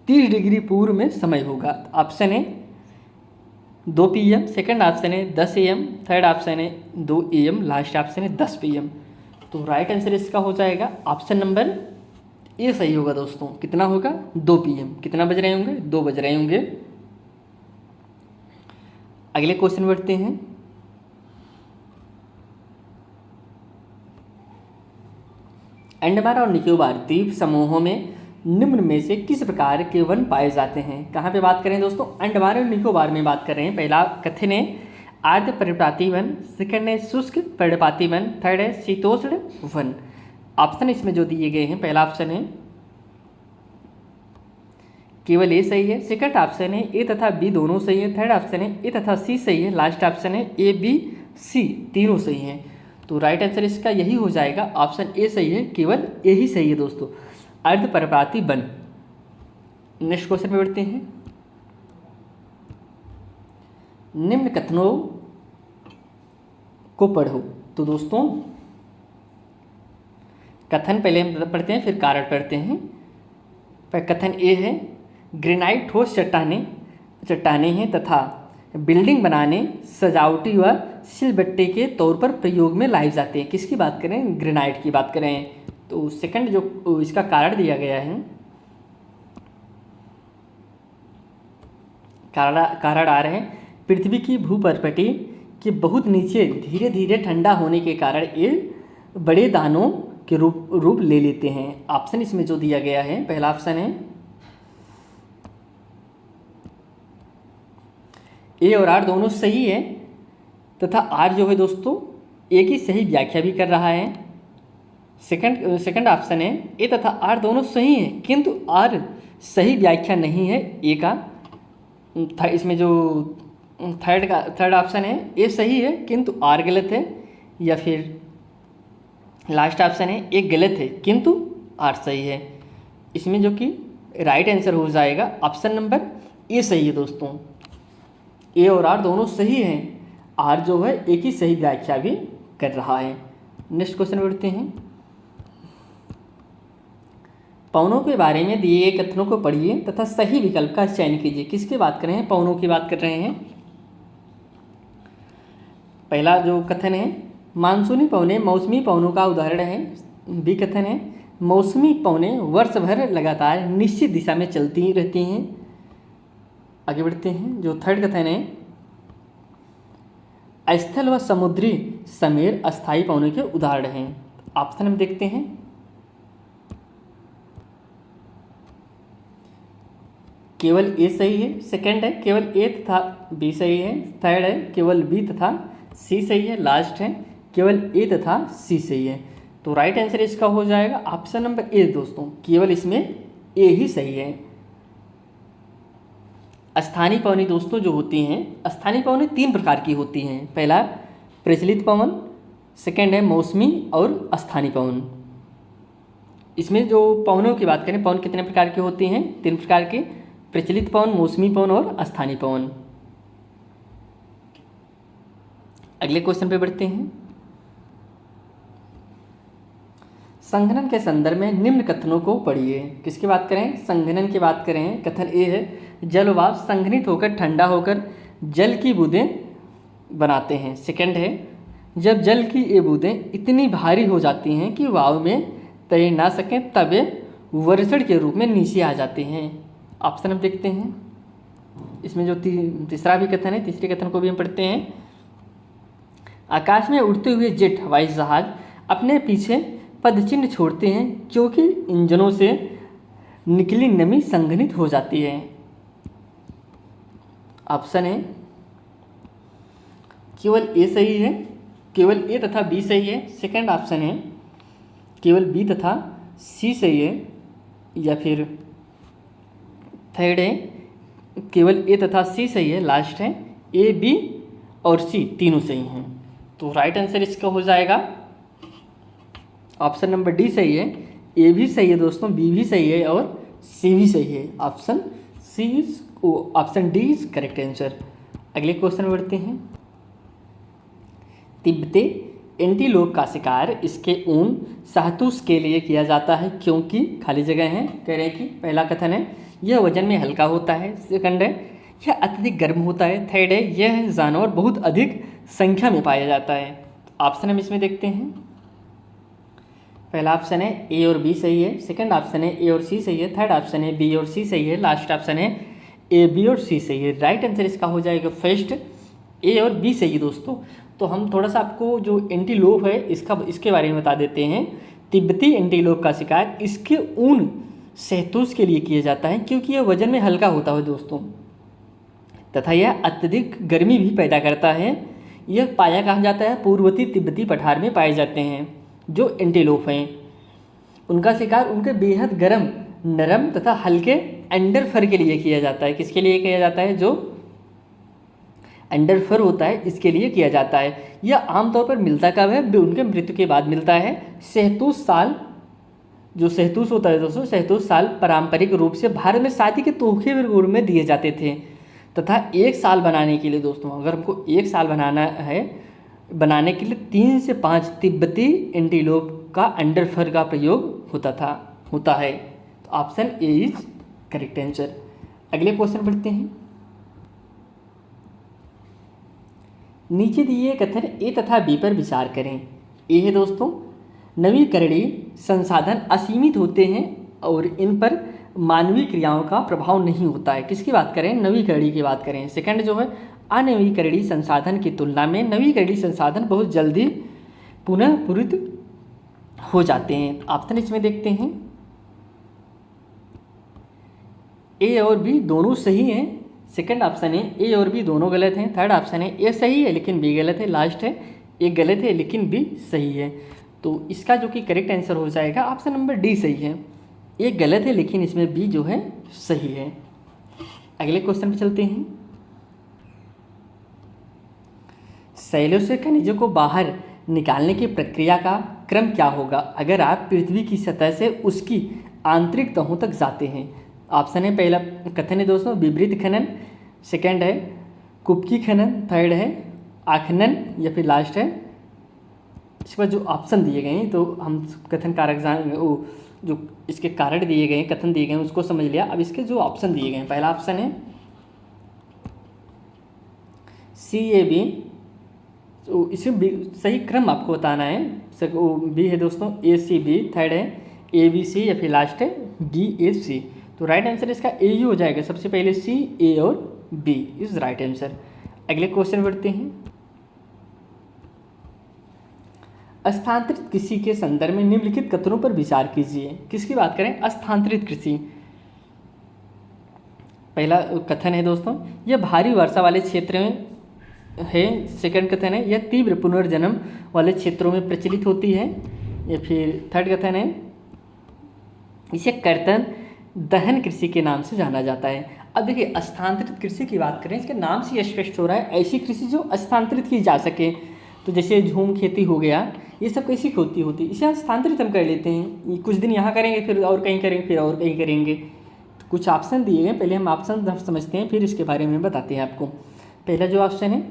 30 डिग्री पूर्व में समय होगा। ऑप्शन है 2 PM, सेकंड ऑप्शन है 10 AM, थर्ड ऑप्शन है 2 AM, लास्ट ऑप्शन है 10 PM। तो राइट आंसर इसका हो जाएगा ऑप्शन नंबर ए सही होगा दोस्तों। कितना होगा? 2 PM। कितना बज रहे होंगे? 2 बज रहे होंगे। अगले क्वेश्चन में बढ़ते हैं। अंडमान और निकोबार द्वीप समूहों में निम्न में से किस प्रकार के वन पाए जाते हैं? कहाँ पे बात करें दोस्तों? अंडमान और निकोबार में बात कर रहे हैं। पहला कथन है आर्द्र पर्णपाती वन, सेकंड है शुष्क पर्णपाती वन, थर्ड है शीतोष्ण वन। ऑप्शन इसमें जो दिए गए हैं, पहला ऑप्शन है केवल ए सही है, सेकंड ऑप्शन है ए तथा बी दोनों सही है, थर्ड ऑप्शन है ए तथा सी सही है, लास्ट ऑप्शन है ए बी सी तीनों सही हैं। तो राइट आंसर इसका यही हो जाएगा, ऑप्शन ए सही है, केवल ए ही सही है दोस्तों, अर्धपरिपाती वन। नेक्स्ट क्वेश्चन पे बढ़ते हैं। निम्न कथनों को पढ़ो। तो दोस्तों कथन पहले हम पढ़ते हैं, फिर कारण पढ़ते हैं। कथन ए है, ग्रेनाइट ठोस चट्टाने हैं तथा बिल्डिंग बनाने, सजावटी व सिलबट्टे के तौर पर प्रयोग में लाए जाते हैं। किसकी बात करें? ग्रेनाइट की बात करें। तो सेकंड जो इसका कारण दिया गया है, कारण आ रहे हैं, पृथ्वी की भूपटपटी के बहुत नीचे धीरे धीरे ठंडा होने के कारण ये बड़े दानों के रूप ले लेते हैं। ऑप्शन इसमें जो दिया गया है, पहला ऑप्शन है ए और आर दोनों सही है तथा आर जो है दोस्तों ए की सही व्याख्या भी कर रहा है। सेकंड ऑप्शन है ए तथा आर दोनों सही है किंतु आर सही व्याख्या नहीं है ए का। इसमें जो थर्ड ऑप्शन है ए सही है किंतु आर गलत है, या फिर लास्ट ऑप्शन है ए गलत है किंतु आर सही है। इसमें जो कि राइट आंसर हो जाएगा ऑप्शन नंबर ए सही है दोस्तों, ए और आर दोनों सही हैं, आर जो है ए की सही व्याख्या भी कर रहा है। नेक्स्ट क्वेश्चन बढ़ते हैं। पवनों के बारे में दिए गए कथनों को पढ़िए तथा सही विकल्प का चयन कीजिए। किसकी बात कर रहे हैं? पवनों की बात कर रहे हैं। पहला जो कथन है, मानसूनी पवनें मौसमी पवनों का उदाहरण है। बी कथन है, मौसमी पवनें वर्ष भर लगातार निश्चित दिशा में चलती रहती हैं। आगे बढ़ते हैं। जो थर्ड कथन है, स्थल व समुद्री समेर अस्थायी पवनों के उदाहरण हैं। ऑप्शन हम देखते हैं। केवल ए सही है, सेकंड है केवल ए तथा बी सही है, थर्ड है केवल बी तथा सी सही है, लास्ट है केवल ए तथा सी सही है। तो राइट आंसर इसका हो जाएगा ऑप्शन नंबर ए दोस्तों, केवल इसमें ए ही सही है। स्थानीय पवनें दोस्तों जो होती हैं, स्थानीय पवनें 3 प्रकार की होती हैं। पहला प्रचलित पवन, सेकंड है मौसमी और स्थानीय पवन। इसमें जो पवनों की बात करें, पवन कितने प्रकार की होती हैं? 3 प्रकार के, प्रचलित पवन, मौसमी पवन और स्थानीय पवन। अगले क्वेश्चन पे बढ़ते हैं। संघनन के संदर्भ में निम्न कथनों को पढ़िए। किसकी बात करें? संघनन की बात करें। कथन ए है, जल वाष्प संघनित होकर ठंडा होकर जल की बूंदें बनाते हैं। सेकंड है, जब जल की ये बूंदें इतनी भारी हो जाती हैं कि वायु में तैर ना सकें तब वे वर्षण के रूप में नीचे आ जाते हैं। ऑप्शन हम देखते हैं। इसमें जो तीसरा भी कथन है, तीसरे कथन को भी हम पढ़ते हैं। आकाश में उड़ते हुए जेट हवाई जहाज अपने पीछे पदचिन्ह छोड़ते हैं क्योंकि इंजनों से निकली नमी संघनित हो जाती है। ऑप्शन है केवल ए सही है, केवल ए तथा बी सही है। सेकंड ऑप्शन है केवल बी तथा सी सही है, या फिर थर्ड है केवल ए तथा सी सही है, लास्ट है ए बी और सी तीनों सही हैं। तो राइट आंसर इसका हो जाएगा ऑप्शन नंबर डी सही है, ए भी सही है दोस्तों, बी भी सही है और सी भी सही है। Option C is option D is correct answer. अगले क्वेश्चन में बढ़ते हैं। तिब्बती एंटीलोप का शिकार इसके ऊन शाहतूश के लिए किया जाता है क्योंकि खाली जगह है। कह रहे हैं कि पहला कथन है यह वजन में हल्का होता है, सेकंड है यह अत्यधिक गर्म होता है, थर्ड है यह जानवर बहुत अधिक संख्या में पाया जाता है। ऑप्शन हम इसमें देखते हैं। पहला ऑप्शन है ए और बी सही है, सेकंड ऑप्शन है ए और सी सही है, थर्ड ऑप्शन है बी और सी सही है, लास्ट ऑप्शन है ए बी और सी सही है। राइट आंसर इसका हो जाएगा फर्स्ट ए और बी सही है दोस्तों। तो हम थोड़ा सा आपको जो एंटीलोप है इसके बारे में बता देते हैं। तिब्बती एंटीलोप का शिकार इसके ऊन शहतूश के लिए किया जाता है क्योंकि यह वजन में हल्का होता है दोस्तों, तथा यह अत्यधिक गर्मी भी पैदा करता है। यह पाया कहा जाता है पूर्ववर्ती तिब्बती पठार में पाए जाते हैं जो एंटीलोप हैं। उनका शिकार उनके बेहद गर्म, नरम तथा हल्के अंडर फर के लिए किया जाता है। किसके लिए किया जाता है? जो अंडर फर होता है इसके लिए किया जाता है। यह आमतौर पर मिलता कब है? उनके मृत्यु के बाद मिलता है। सहतूस साल, जो सहतूस होता है दोस्तों, सहतूस साल पारंपरिक रूप से भारत में शादी के तोहफे के रूप में दिए जाते थे तथा 1 साल बनाने के लिए दोस्तों, अगर हमको 1 साल बनाना है, बनाने के लिए 3 से 5 तिब्बती एंटीलोप का अंडर फर का प्रयोग होता है। तो option A is correct answer. अगले क्वेश्चन पढ़ते हैं। नीचे दिए कथन ए तथा बी पर विचार करें। ए है दोस्तों, नवीकरणीय संसाधन असीमित होते हैं और इन पर मानवीय क्रियाओं का प्रभाव नहीं होता है। किसकी बात करें? नवीकरणीय की बात करें। सेकंड जो है, अनवीकरणीय संसाधन की तुलना में नवीकरणीय संसाधन बहुत जल्दी पुनः पूरित हो जाते हैं। ऑप्शन इसमें देखते हैं, ए और बी दोनों सही हैं। सेकंड ऑप्शन है ए और बी दोनों गलत हैं। थर्ड ऑप्शन है ए सही है लेकिन बी गलत है। लास्ट है ए गलत है लेकिन बी सही है। तो इसका जो कि करेक्ट आंसर हो जाएगा ऑप्शन नंबर डी सही है। ए गलत है लेकिन इसमें बी जो है सही है। अगले क्वेश्चन पे चलते हैं। शैलों से खनिजों को बाहर निकालने की प्रक्रिया का क्रम क्या होगा अगर आप पृथ्वी की सतह से उसकी आंतरिक तहों तक जाते हैं? ऑप्शन है, पहला कथन है दोस्तों विपरीत खनन, सेकंड है कुपकी खनन, थर्ड है आखनन या फिर लास्ट है। इस पर जो ऑप्शन दिए गए हैं तो हम कथन कारक जो इसके कारण दिए गए हैं, कथन दिए गए हैं उसको समझ लिया। अब इसके जो ऑप्शन दिए गए हैं, पहला ऑप्शन है CAB, तो इसमें सही क्रम आपको बताना है। बी है दोस्तों ACB, थर्ड है ABC या फिर लास्ट है DAC। तो राइट आंसर इसका ए ही हो जाएगा। सबसे पहले C, A और B इज राइट आंसर। अगले क्वेश्चन बढ़ते हैं। स्थानांतरित कृषि के संदर्भ में निम्नलिखित कथनों पर विचार कीजिए। किसकी बात करें? स्थानांतरित कृषि। पहला कथन है दोस्तों, यह भारी वर्षा वाले क्षेत्र में है। सेकंड कथन है, यह तीव्र पुनर्जन्म वाले क्षेत्रों में प्रचलित होती है। या फिर थर्ड कथन है, इसे कर्तन दहन कृषि के नाम से जाना जाता है। अब देखिए, स्थानांतरित कृषि की बात करें, इसके नाम से स्पष्ट हो रहा है ऐसी कृषि जो स्थानांतरित की जा सके। तो जैसे झूम खेती हो गया, ये सब कैसी होती इसे स्थानांतरित हम कर लेते हैं। कुछ दिन यहाँ करेंगे, फिर और कहीं करेंगे, फिर और कहीं करेंगे। तो कुछ ऑप्शन दिए गए, पहले हम ऑप्शन समझते हैं, फिर इसके बारे में बताते हैं आपको। पहला जो ऑप्शन है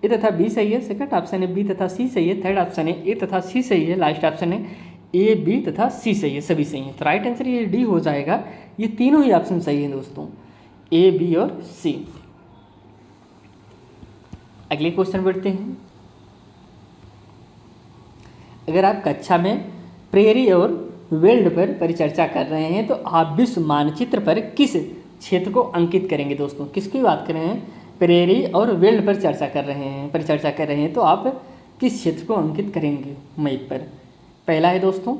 ए तथा बी सही है, सेकंड ऑप्शन है बी तथा सी सही है, थर्ड ऑप्शन है ए तथा सी सही है, लास्ट ऑप्शन है ए बी तथा सी सही है, सभी सही है। तो राइट आंसर ये डी हो जाएगा। ये तीनों ही ऑप्शन सही है दोस्तों, ए बी और सी। अगले क्वेश्चन बढ़ते हैं। अगर आप कक्षा में प्रेरी और वेल्ड पर परिचर्चा कर रहे हैं तो आप विश्व मानचित्र पर किस क्षेत्र को अंकित करेंगे दोस्तों? किसकी बात कर रहे हैं? प्रेरी और वेल्ड पर परिचर्चा कर रहे हैं तो आप किस क्षेत्र को अंकित करेंगे मैप पर? पहला है दोस्तों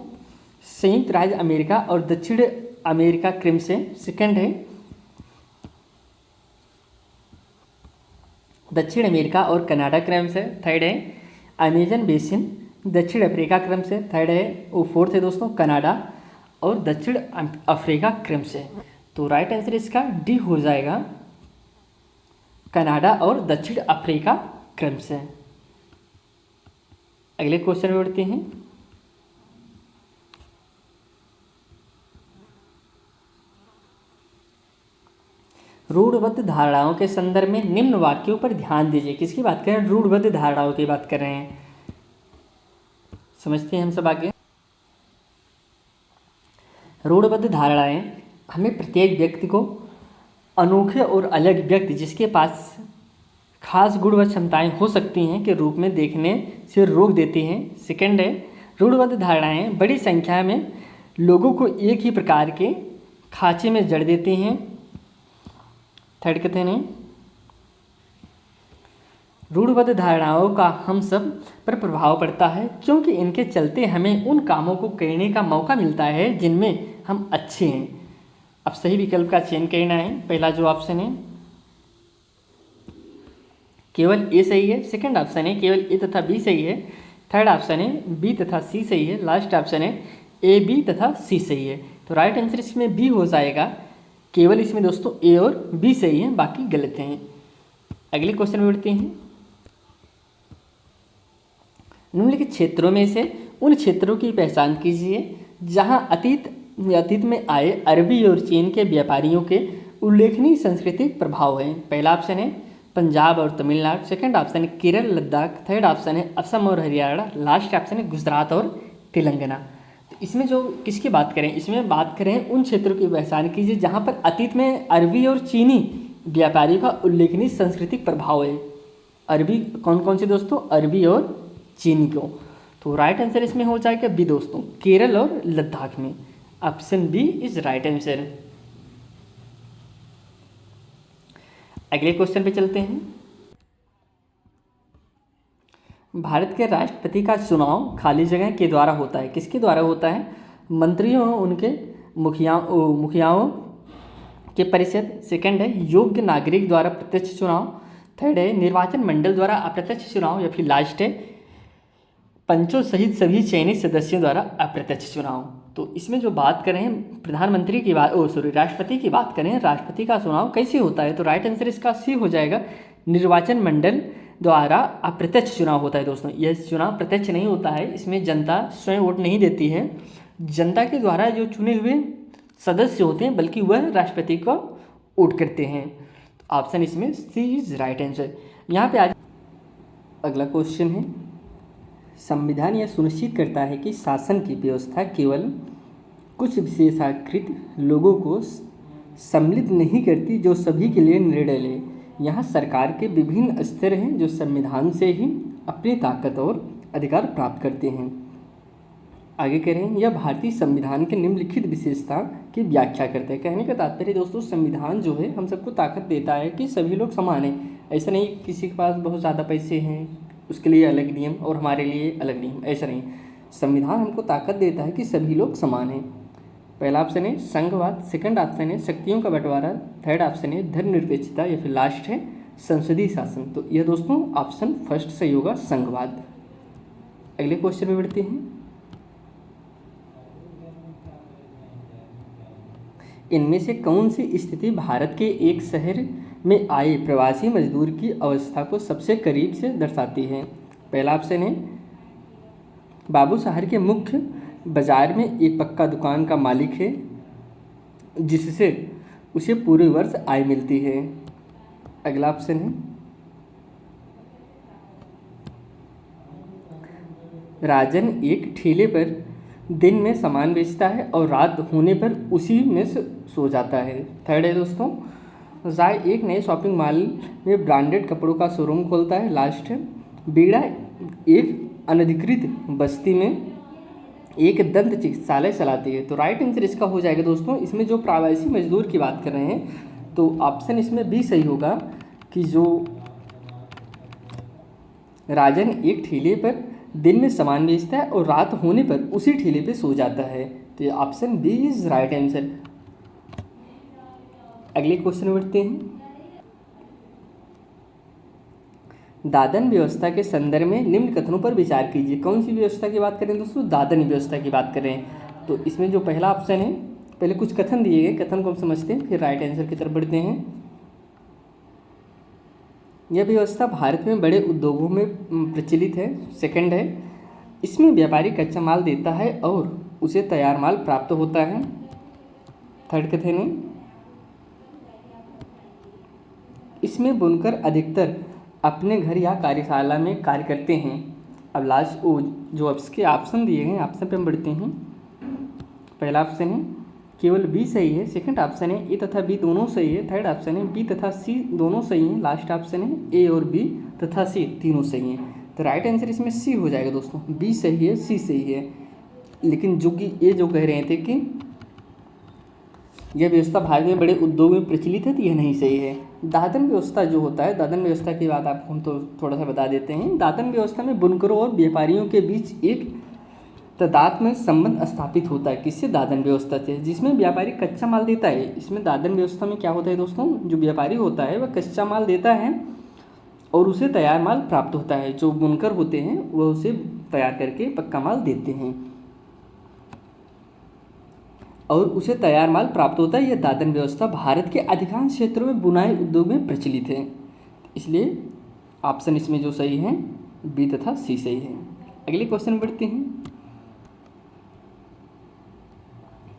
संयुक्त राज्य अमेरिका और दक्षिण अमेरिका क्रम से, सेकंड है दक्षिण अमेरिका और कनाडा क्रम से, थर्ड है अमेजन बेसिन दक्षिण अफ्रीका क्रम से, थर्ड है वो फोर्थ है दोस्तों कनाडा और दक्षिण अफ्रीका क्रम से। तो राइट आंसर इसका डी हो जाएगा, कनाडा और दक्षिण अफ्रीका क्रम से। अगले क्वेश्चन में बढ़ते हैं। रूढ़बद्ध धारणाओं के संदर्भ में निम्न वाक्यों पर ध्यान दीजिए। किसकी बात कर रहे हैं? रूढ़बद्ध धारणाओं की बात कर रहे हैं। समझते हैं हम सब आगे। रूढ़बद्ध धारणाएं हमें प्रत्येक व्यक्ति को अनोखे और अलग व्यक्ति जिसके पास खास गुण व क्षमताएं हो सकती हैं के रूप में देखने से रोक देती हैं। सेकंड है रूढ़बद्ध धारणाएं बड़ी संख्या में लोगों को एक ही प्रकार के खांचे में जड़ देती हैं। थर्ड कथन है रूढ़बद्ध धारणाओं का हम सब पर प्रभाव पड़ता है क्योंकि इनके चलते हमें उन कामों को करने का मौका मिलता है जिनमें हम अच्छे हैं। अब सही विकल्प का चयन करना है। पहला जो ऑप्शन है केवल ए सही है, सेकंड ऑप्शन है केवल ए तथा बी सही है, थर्ड ऑप्शन है बी तथा सी सही है, लास्ट ऑप्शन है ए, बी तथा सी सही है। तो राइट आंसर इसमें बी हो जाएगा। केवल इसमें दोस्तों ए और बी सही है, बाकी गलत हैं। अगले क्वेश्चन में बढ़ते हैं। निम्नलिखित क्षेत्रों में से उन क्षेत्रों की पहचान कीजिए जहां अतीत में आए अरबी और चीन के व्यापारियों के उल्लेखनीय सांस्कृतिक प्रभाव है। पहला ऑप्शन है पंजाब और तमिलनाडु, सेकंड ऑप्शन है केरल लद्दाख, थर्ड ऑप्शन है असम और हरियाणा, लास्ट ऑप्शन है गुजरात और तेलंगाना। तो इसमें जो किसकी बात करें, इसमें बात करें उन क्षेत्रों की पहचान कीजिए जहाँ पर अतीत में अरबी और चीनी व्यापारियों का उल्लेखनीय सांस्कृतिक प्रभाव है। अरबी कौन कौन से दोस्तों, अरबी और चीनी को। तो राइट आंसर इसमें हो जाएगा बी दोस्तों, केरल और लद्दाख में। Option B is right answer. अगले क्वेश्चन पे चलते हैं। भारत के राष्ट्रपति का चुनाव खाली जगह के द्वारा होता है, किसके द्वारा होता है? मंत्रियों उनके मुखियाओं के परिषद, सेकंड है योग्य नागरिक द्वारा प्रत्यक्ष चुनाव, थर्ड है निर्वाचन मंडल द्वारा अप्रत्यक्ष चुनाव, या फिर लास्ट है पंचों सहित सभी चयनित सदस्यों द्वारा अप्रत्यक्ष चुनाव। तो इसमें जो बात करें प्रधानमंत्री की बात राष्ट्रपति की बात करें, राष्ट्रपति का चुनाव कैसे होता है? तो राइट आंसर इसका सी हो जाएगा, निर्वाचन मंडल द्वारा अप्रत्यक्ष चुनाव होता है दोस्तों। यह चुनाव प्रत्यक्ष नहीं होता है, इसमें जनता स्वयं वोट नहीं देती है, जनता के द्वारा जो चुने हुए सदस्य होते हैं बल्कि वह राष्ट्रपति को वोट करते हैं। तो ऑप्शन इसमें सी इज राइट आंसर। यहाँ पे आज अगला क्वेश्चन है, संविधान यह सुनिश्चित करता है कि शासन की व्यवस्था केवल कुछ विशेषाधिकृत लोगों को सम्मिलित नहीं करती जो सभी के लिए निर्णय ले। यहाँ सरकार के विभिन्न स्तर हैं जो संविधान से ही अपनी ताकत और अधिकार प्राप्त करते हैं। आगे करें, यह भारतीय संविधान के निम्नलिखित विशेषता की व्याख्या करता है। कहने का तात्पर्य दोस्तों, संविधान जो है हम सबको ताकत देता है कि सभी लोग समान हैं। ऐसा नहीं किसी के पास बहुत ज़्यादा पैसे हैं उसके लिए अलग नियम और हमारे लिए अलग नियम, ऐसा नहीं। संविधान हमको ताकत देता है कि सभी लोग समान हैं। पहला ऑप्शन है संघवाद, सेकंड ऑप्शन है शक्तियों का बंटवारा, थर्ड ऑप्शन है धर्मनिरपेक्षता, या फिर लास्ट है संसदीय शासन। तो यह दोस्तों ऑप्शन फर्स्ट सही होगा, संघवाद। अगले क्वेश्चन में बढ़ते हैं। इनमें से कौन सी स्थिति भारत के एक शहर में आए प्रवासी मजदूर की अवस्था को सबसे करीब से दर्शाती है? पहला ऑप्शन है बाबू शहर के मुख्य बाजार में एक पक्का durकान का मालिक है जिससे उसे पूरे वर्ष आय मिलती है। अगला ऑप्शन है राजन एक ठेले पर दिन में सामान बेचता है और रात होने पर उसी में से सो जाता है। थर्ड है दोस्तों राय एक नए शॉपिंग मॉल में ब्रांडेड कपड़ों का शोरूम खोलता है। लास्ट है बीड़ा एक अनधिकृत बस्ती में एक दंत चिकित्सालय चलाती है। तो राइट आंसर इसका हो जाएगा दोस्तों, इसमें जो प्रवासी मजदूर की बात कर रहे हैं तो ऑप्शन इसमें बी सही होगा कि जो राजन एक ठेले पर दिन में सामान बेचता है और रात होने पर उसी ठेले पे सो जाता है। तो ये option B is right answer. अगले क्वेश्चन में बढ़ते हैं। दादन व्यवस्था के संदर्भ में निम्न कथनों पर विचार कीजिए। कौन सी व्यवस्था की बात करें दोस्तों? दादन व्यवस्था की बात करें। तो इसमें जो पहला ऑप्शन है, पहले कुछ कथन दिए गए, कथन को हम समझते हैं फिर राइट आंसर की तरफ बढ़ते हैं। यह व्यवस्था भारत में बड़े उद्योगों में प्रचलित है। सेकंड है इसमें व्यापारी कच्चा माल देता है और उसे तैयार माल प्राप्त होता है। थर्ड कथन है इसमें बुनकर अधिकतर अपने घर या कार्यशाला में कार्य करते हैं। अब लास्ट जो इसके ऑप्शन दिए गए ऑप्शन पे हम बढ़ते हैं। पहला ऑप्शन है केवल बी सही है, सेकंड ऑप्शन है ए तथा बी दोनों सही है, थर्ड ऑप्शन है बी तथा सी दोनों सही हैं, लास्ट ऑप्शन है ए और बी तथा सी तीनों सही हैं। तो राइट आंसर इसमें सी हो जाएगा दोस्तों, बी सही है सी सही है। लेकिन जो कि ये जो कह रहे थे कि यह व्यवस्था भारत में बड़े उद्योग में प्रचलित है तो यह नहीं सही है। दादन व्यवस्था जो होता है, दादन व्यवस्था की बात आपको हम तो थोड़ा सा बता देते हैं। दादन व्यवस्था में बुनकरों और व्यापारियों के बीच एक तदात्म में संबंध स्थापित होता है। किससे? दादन व्यवस्था से, जिसमें व्यापारी कच्चा माल देता है। इसमें दादन व्यवस्था में क्या होता है दोस्तों, जो व्यापारी होता है वह कच्चा माल देता है और उसे तैयार माल प्राप्त होता है। जो बुनकर होते हैं वह उसे तैयार करके पक्का माल देते हैं। और उसे तैयार माल प्राप्त होता है। यह दादन व्यवस्था भारत के अधिकांश क्षेत्रों में बुनाई उद्योग में प्रचलित है। इसलिए ऑप्शन इसमें जो सही है बी तथा सी सही है। अगले क्वेश्चन बढ़ते हैं।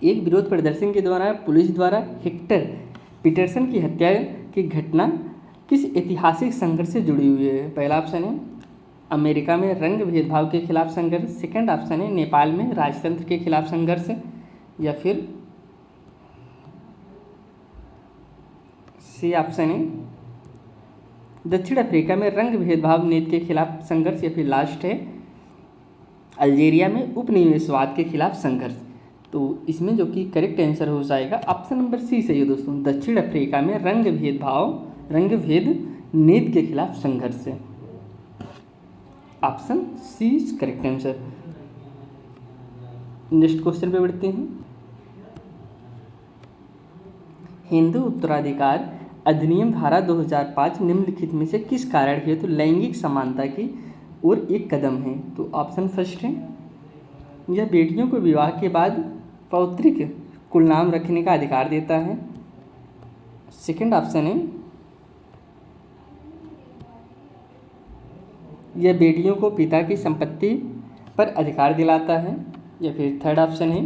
एक विरोध प्रदर्शन के दौरान पुलिस द्वारा हेक्टर पीटरसन की हत्या की घटना किस ऐतिहासिक संघर्ष से जुड़ी हुई है? पहला ऑप्शन है अमेरिका में रंग भेदभाव के खिलाफ संघर्ष, सेकंड ऑप्शन है नेपाल में राजतंत्र के खिलाफ संघर्ष, या फिर सी ऑप्शन है दक्षिण अफ्रीका में रंग भेदभाव नीति के खिलाफ संघर्ष, या फिर लास्ट है अल्जीरिया में उपनिवेशवाद के खिलाफ संघर्ष। तो इसमें जो कि करेक्ट आंसर हो जाएगा ऑप्शन नंबर सी सही है दोस्तों, दक्षिण अफ्रीका में रंग भेद नीति के खिलाफ संघर्ष है। Option C is correct answer. Next question पे बढ़ते हैं। हिंदू उत्तराधिकार अधिनियम धारा 2005 निम्नलिखित में से किस कारण हेतु लैंगिक समानता की ओर एक कदम है? तो ऑप्शन फर्स्ट है यह बेटियों को विवाह के बाद पौत्रिक कुलनाम रखने का अधिकार देता है। सेकंड ऑप्शन है यह बेटियों को पिता की संपत्ति पर अधिकार दिलाता है, या फिर थर्ड ऑप्शन है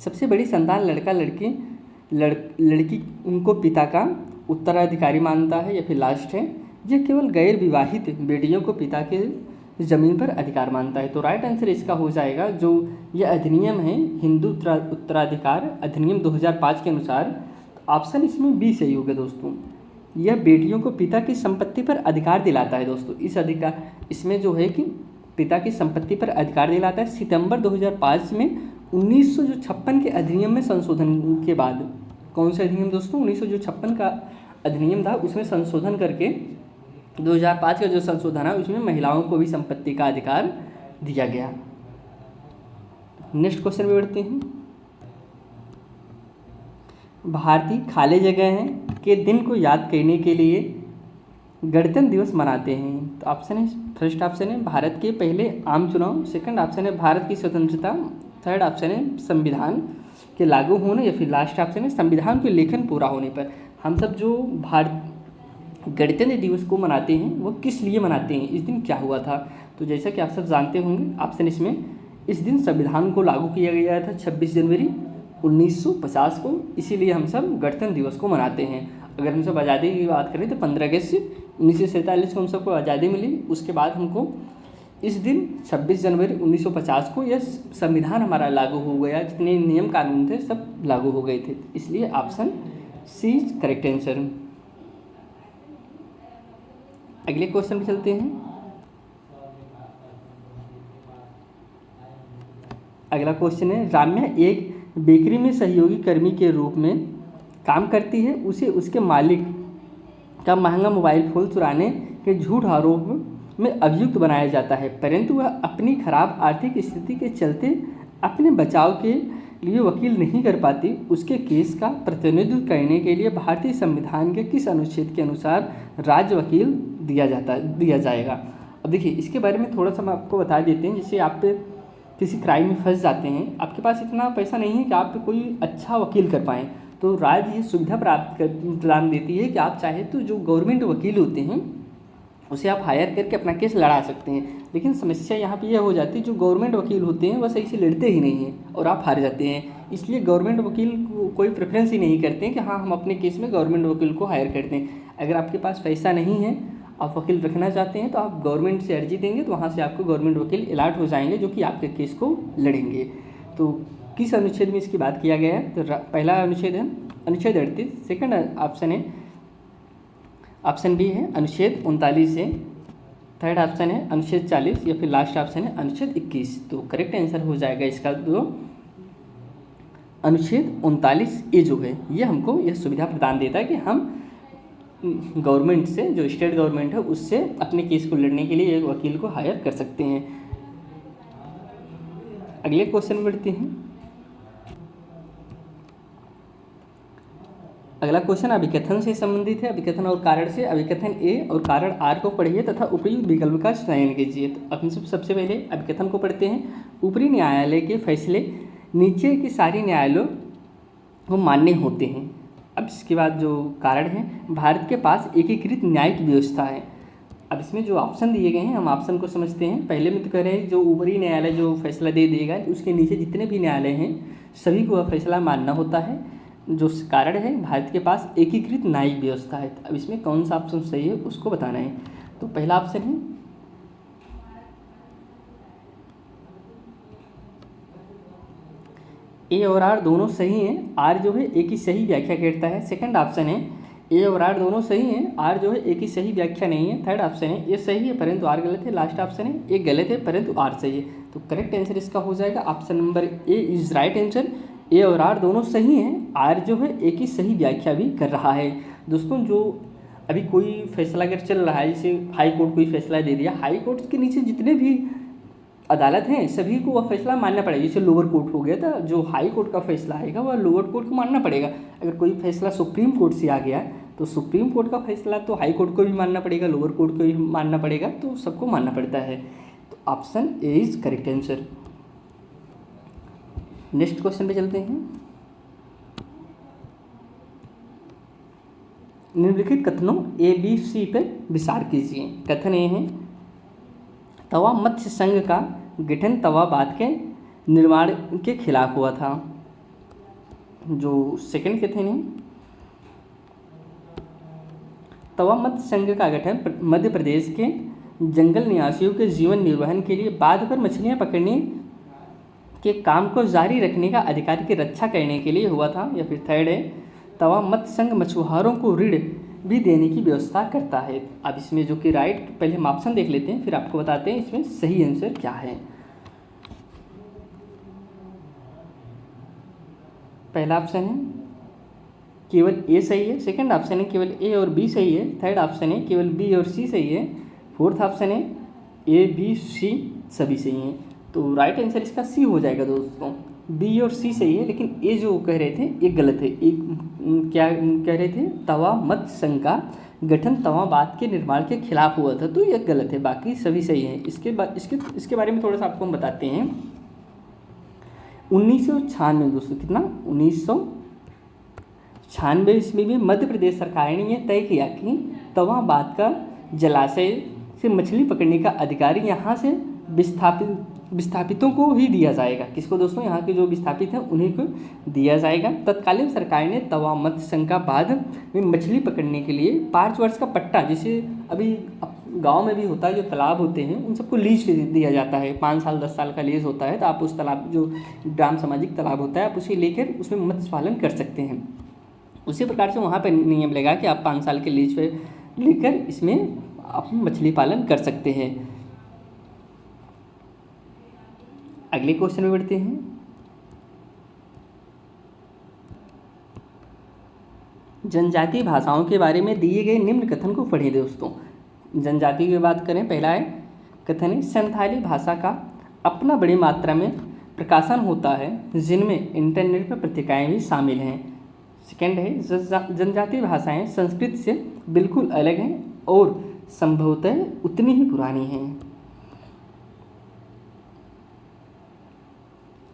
सबसे बड़ी संतान लड़का लड़की उनको पिता का उत्तराधिकारी मानता है, या फिर लास्ट है यह केवल गैर विवाहित बेटियों को पिता के ज़मीन पर अधिकार मानता है। तो राइट आंसर इसका हो जाएगा जो यह अधिनियम है हिंदू उत्तराधिकार अधिनियम 2005 के अनुसार ऑप्शन इसमें बी सही होगा दोस्तों। यह बेटियों को पिता की संपत्ति पर अधिकार दिलाता है दोस्तों। इस अधिकार इसमें जो है कि पिता की संपत्ति पर अधिकार दिलाता है। सितंबर 2005 में 1956 के अधिनियम में संशोधन के बाद, कौन सा अधिनियम दोस्तों? 1956 का अधिनियम था, उसमें संशोधन करके 2005 का जो संशोधन है उसमें महिलाओं को भी संपत्ति का अधिकार दिया गया। नेक्स्ट क्वेश्चन में बढ़ते हैं। भारतीय खाली जगह के दिन को याद करने के लिए गणतंत्र दिवस मनाते हैं। तो ऑप्शन है फर्स्ट ऑप्शन है भारत के पहले आम चुनाव, सेकंड ऑप्शन है भारत की स्वतंत्रता, थर्ड ऑप्शन है संविधान के लागू होने, या फिर लास्ट ऑप्शन है संविधान के लेखन पूरा होने पर। हम सब जो गणतंत्र दिवस को मनाते हैं वो किस लिए मनाते हैं, इस दिन क्या हुआ था? तो जैसा कि आप सब जानते होंगे ऑप्शन इसमें इस दिन संविधान को लागू किया गया था 26 जनवरी 1950 को, इसीलिए हम सब गणतंत्र दिवस को मनाते हैं। अगर हम सब आज़ादी की बात करें तो 15 अगस्त 1947 को हम सबको आज़ादी मिली। उसके बाद हमको इस दिन 26 जनवरी 1950 को यह संविधान हमारा लागू हो गया, जितने नियम कानून थे सब लागू हो गए थे। इसलिए ऑप्शन सी करेक्ट आंसर। अगले क्वेश्चन पे चलते हैं। अगला क्वेश्चन है राम्या एक बेकरी में सहयोगी कर्मी के रूप में काम करती है। उसे उसके मालिक का महंगा मोबाइल फोन चुराने के झूठ आरोप में अभियुक्त बनाया जाता है, परंतु वह अपनी खराब आर्थिक स्थिति के चलते अपने बचाव के लिए वकील नहीं कर पाती। उसके केस का प्रतिनिधित्व करने के लिए भारतीय संविधान के किस अनुच्छेद के अनुसार राज्य वकील दिया जाएगा? अब देखिए इसके बारे में थोड़ा सा हम आपको बता देते हैं। जैसे आप किसी क्राइम में फंस जाते हैं, आपके पास इतना पैसा नहीं है कि आप कोई अच्छा वकील कर पाएँ, तो राज्य ये सुविधा प्रदान देती है कि आप चाहे तो जो गवर्नमेंट वकील होते हैं उसे आप हायर करके अपना केस लड़ा सकते हैं। लेकिन समस्या यहाँ पे यह हो जाती है जो गवर्नमेंट वकील होते हैं वह सही से लड़ते ही नहीं हैं और आप हार जाते हैं। इसलिए गवर्नमेंट वकील को कोई प्रेफरेंस ही नहीं करते हैं कि हाँ हम अपने केस में गवर्नमेंट वकील को हायर करते हैं। अगर आपके पास पैसा नहीं है, आप वकील रखना चाहते हैं, तो आप गवर्नमेंट से अर्जी देंगे तो वहाँ से आपको गवर्नमेंट वकील अलॉट हो जाएंगे जो कि आपके केस को लड़ेंगे। तो किस अनुच्छेद में इसकी बात किया गया है? तो पहला अनुच्छेद है अनुच्छेद 38, सेकंड ऑप्शन है ऑप्शन बी है अनुच्छेद 39 है, थर्ड ऑप्शन है अनुच्छेद 40, या फिर लास्ट ऑप्शन है अनुच्छेद 21। तो करेक्ट आंसर हो जाएगा इसका जो अनुच्छेद 39 ए जो है ये हमको यह सुविधा प्रदान देता है कि हम गवर्नमेंट से, जो स्टेट गवर्नमेंट है उससे अपने केस को लड़ने के लिए एक वकील को हायर कर सकते हैं। अगले क्वेश्चन में बढ़ते हैं। अगला क्वेश्चन अभिकथन से संबंधित है। अभिकथन और कारण से अभिकथन ए और कारण आर को पढ़िए तथा उपयुक्त विकल्प का चयन कीजिए। तो हम सबसे पहले अभिकथन को पढ़ते हैं। ऊपरी न्यायालय के फैसले नीचे के सारे न्यायालयों को मान्य होते हैं। अब इसके बाद जो कारण है, भारत के पास एकीकृत न्यायिक व्यवस्था है। अब इसमें जो ऑप्शन दिए गए हैं हम ऑप्शन को समझते हैं। पहले में तो कह रहे हैं जो ऊपरी न्यायालय जो फैसला दे देगा उसके नीचे जितने भी न्यायालय हैं सभी को वह फैसला मानना होता है। जो कारण है, भारत के पास एकीकृत न्यायिक व्यवस्था है। अब इसमें कौन सा ऑप्शन सही है उसको बताना है। तो पहला ऑप्शन है ए और आर दोनों सही हैं, आर जो है एक ही सही व्याख्या करता है। सेकंड ऑप्शन है ए और आर दोनों सही हैं, आर जो है एक ही सही व्याख्या नहीं है। थर्ड ऑप्शन है ए सही है परंतु आर गलत है। लास्ट ऑप्शन है ए गलत है परंतु आर सही है। तो करेक्ट आंसर इसका हो जाएगा option number A is right answer. A और आर दोनों सही हैं, आर जो है एक ही सही व्याख्या भी कर रहा है। दोस्तों जो अभी कोई फैसला अगर चल रहा है, जैसे हाई कोर्ट कोई फैसला दे दिया, हाई कोर्ट के नीचे जितने भी अदालत हैं सभी को वह फैसला मानना पड़ेगा। जैसे लोअर कोर्ट हो गया था, जो हाई कोर्ट का फैसला आएगा वह लोअर कोर्ट को मानना पड़ेगा। अगर कोई फैसला सुप्रीम कोर्ट से आ गया तो सुप्रीम कोर्ट का फैसला तो हाई कोर्ट को भी मानना पड़ेगा, लोअर कोर्ट को भी मानना पड़ेगा, तो सबको मानना पड़ता है। तो option A is correct answer. Next question पे चलते हैं। निम्नलिखित कथनों ए बी सी पर विचार कीजिए। कथन ए है तवा मत्स्य संघ का गठन तवा बात के निर्माण के खिलाफ हुआ था। जो सेकंड कथन है तवा मत्स्य संघ का गठन मध्य प्रदेश के जंगल निवासियों के जीवन निर्वहन के लिए बांध पर मछलियां पकड़ने के काम को जारी रखने का अधिकार की रक्षा करने के लिए हुआ था। या फिर थर्ड है तवा मत्स्य संघ मछुआरों को ऋण भी देने की व्यवस्था करता है। अब इसमें जो कि राइट, पहले हम ऑप्शन देख लेते हैं फिर आपको बताते हैं इसमें सही आंसर क्या है। पहला ऑप्शन है केवल ए सही है। सेकंड ऑप्शन है केवल ए और बी सही है। थर्ड ऑप्शन है केवल बी और सी सही है। फोर्थ ऑप्शन है ए बी सी सभी सही हैं। तो राइट आंसर इसका सी हो जाएगा दोस्तों। बी और सी सही है लेकिन ए जो कह रहे थे ये गलत है। एक क्या कह रहे थे, तवा मत्स्य संघ का गठन तवा बात के निर्माण के खिलाफ हुआ था, तो ये गलत है, बाकी सभी सही हैं। इसके बारे में थोड़ा सा आपको हम बताते हैं। 1996 दोस्तों, कितना 1996 ईस्वी में मध्य प्रदेश सरकार ने यह तय किया कि तवा बात का जलाशय से मछली पकड़ने का अधिकार यहाँ से विस्थापितों को ही दिया जाएगा। किसको दोस्तों, यहाँ के जो विस्थापित हैं उन्हीं को दिया जाएगा। तत्कालीन सरकार ने तवा मत्स्य संघ का बांध में मछली पकड़ने के लिए 5 वर्ष का पट्टा, जैसे अभी गांव में भी होता है, जो तालाब होते हैं उन सबको लीज दिया जाता है। 5 साल 10 साल का लीज होता है, तो आप उस तालाब, जो ग्राम सामाजिक तालाब होता है, आप उसे लेकर उसमें मत्स्य पालन कर सकते हैं। उसी प्रकार से वहाँ पर नियम लगा कि आप 5 साल के लीज पे लेकर इसमें आप मछली पालन कर सकते हैं। अगले क्वेश्चन में बढ़ते हैं। जनजातीय भाषाओं के बारे में दिए गए निम्न कथन को पढ़ें दोस्तों। जनजाति की बात करें, पहला है कथन है संथाली भाषा का अपना बड़ी मात्रा में प्रकाशन होता है जिनमें इंटरनेट पर पत्रिकाएं भी शामिल हैं। सेकंड है जनजातीय भाषाएं संस्कृत से बिल्कुल अलग हैं और संभवतः उतनी ही पुरानी हैं।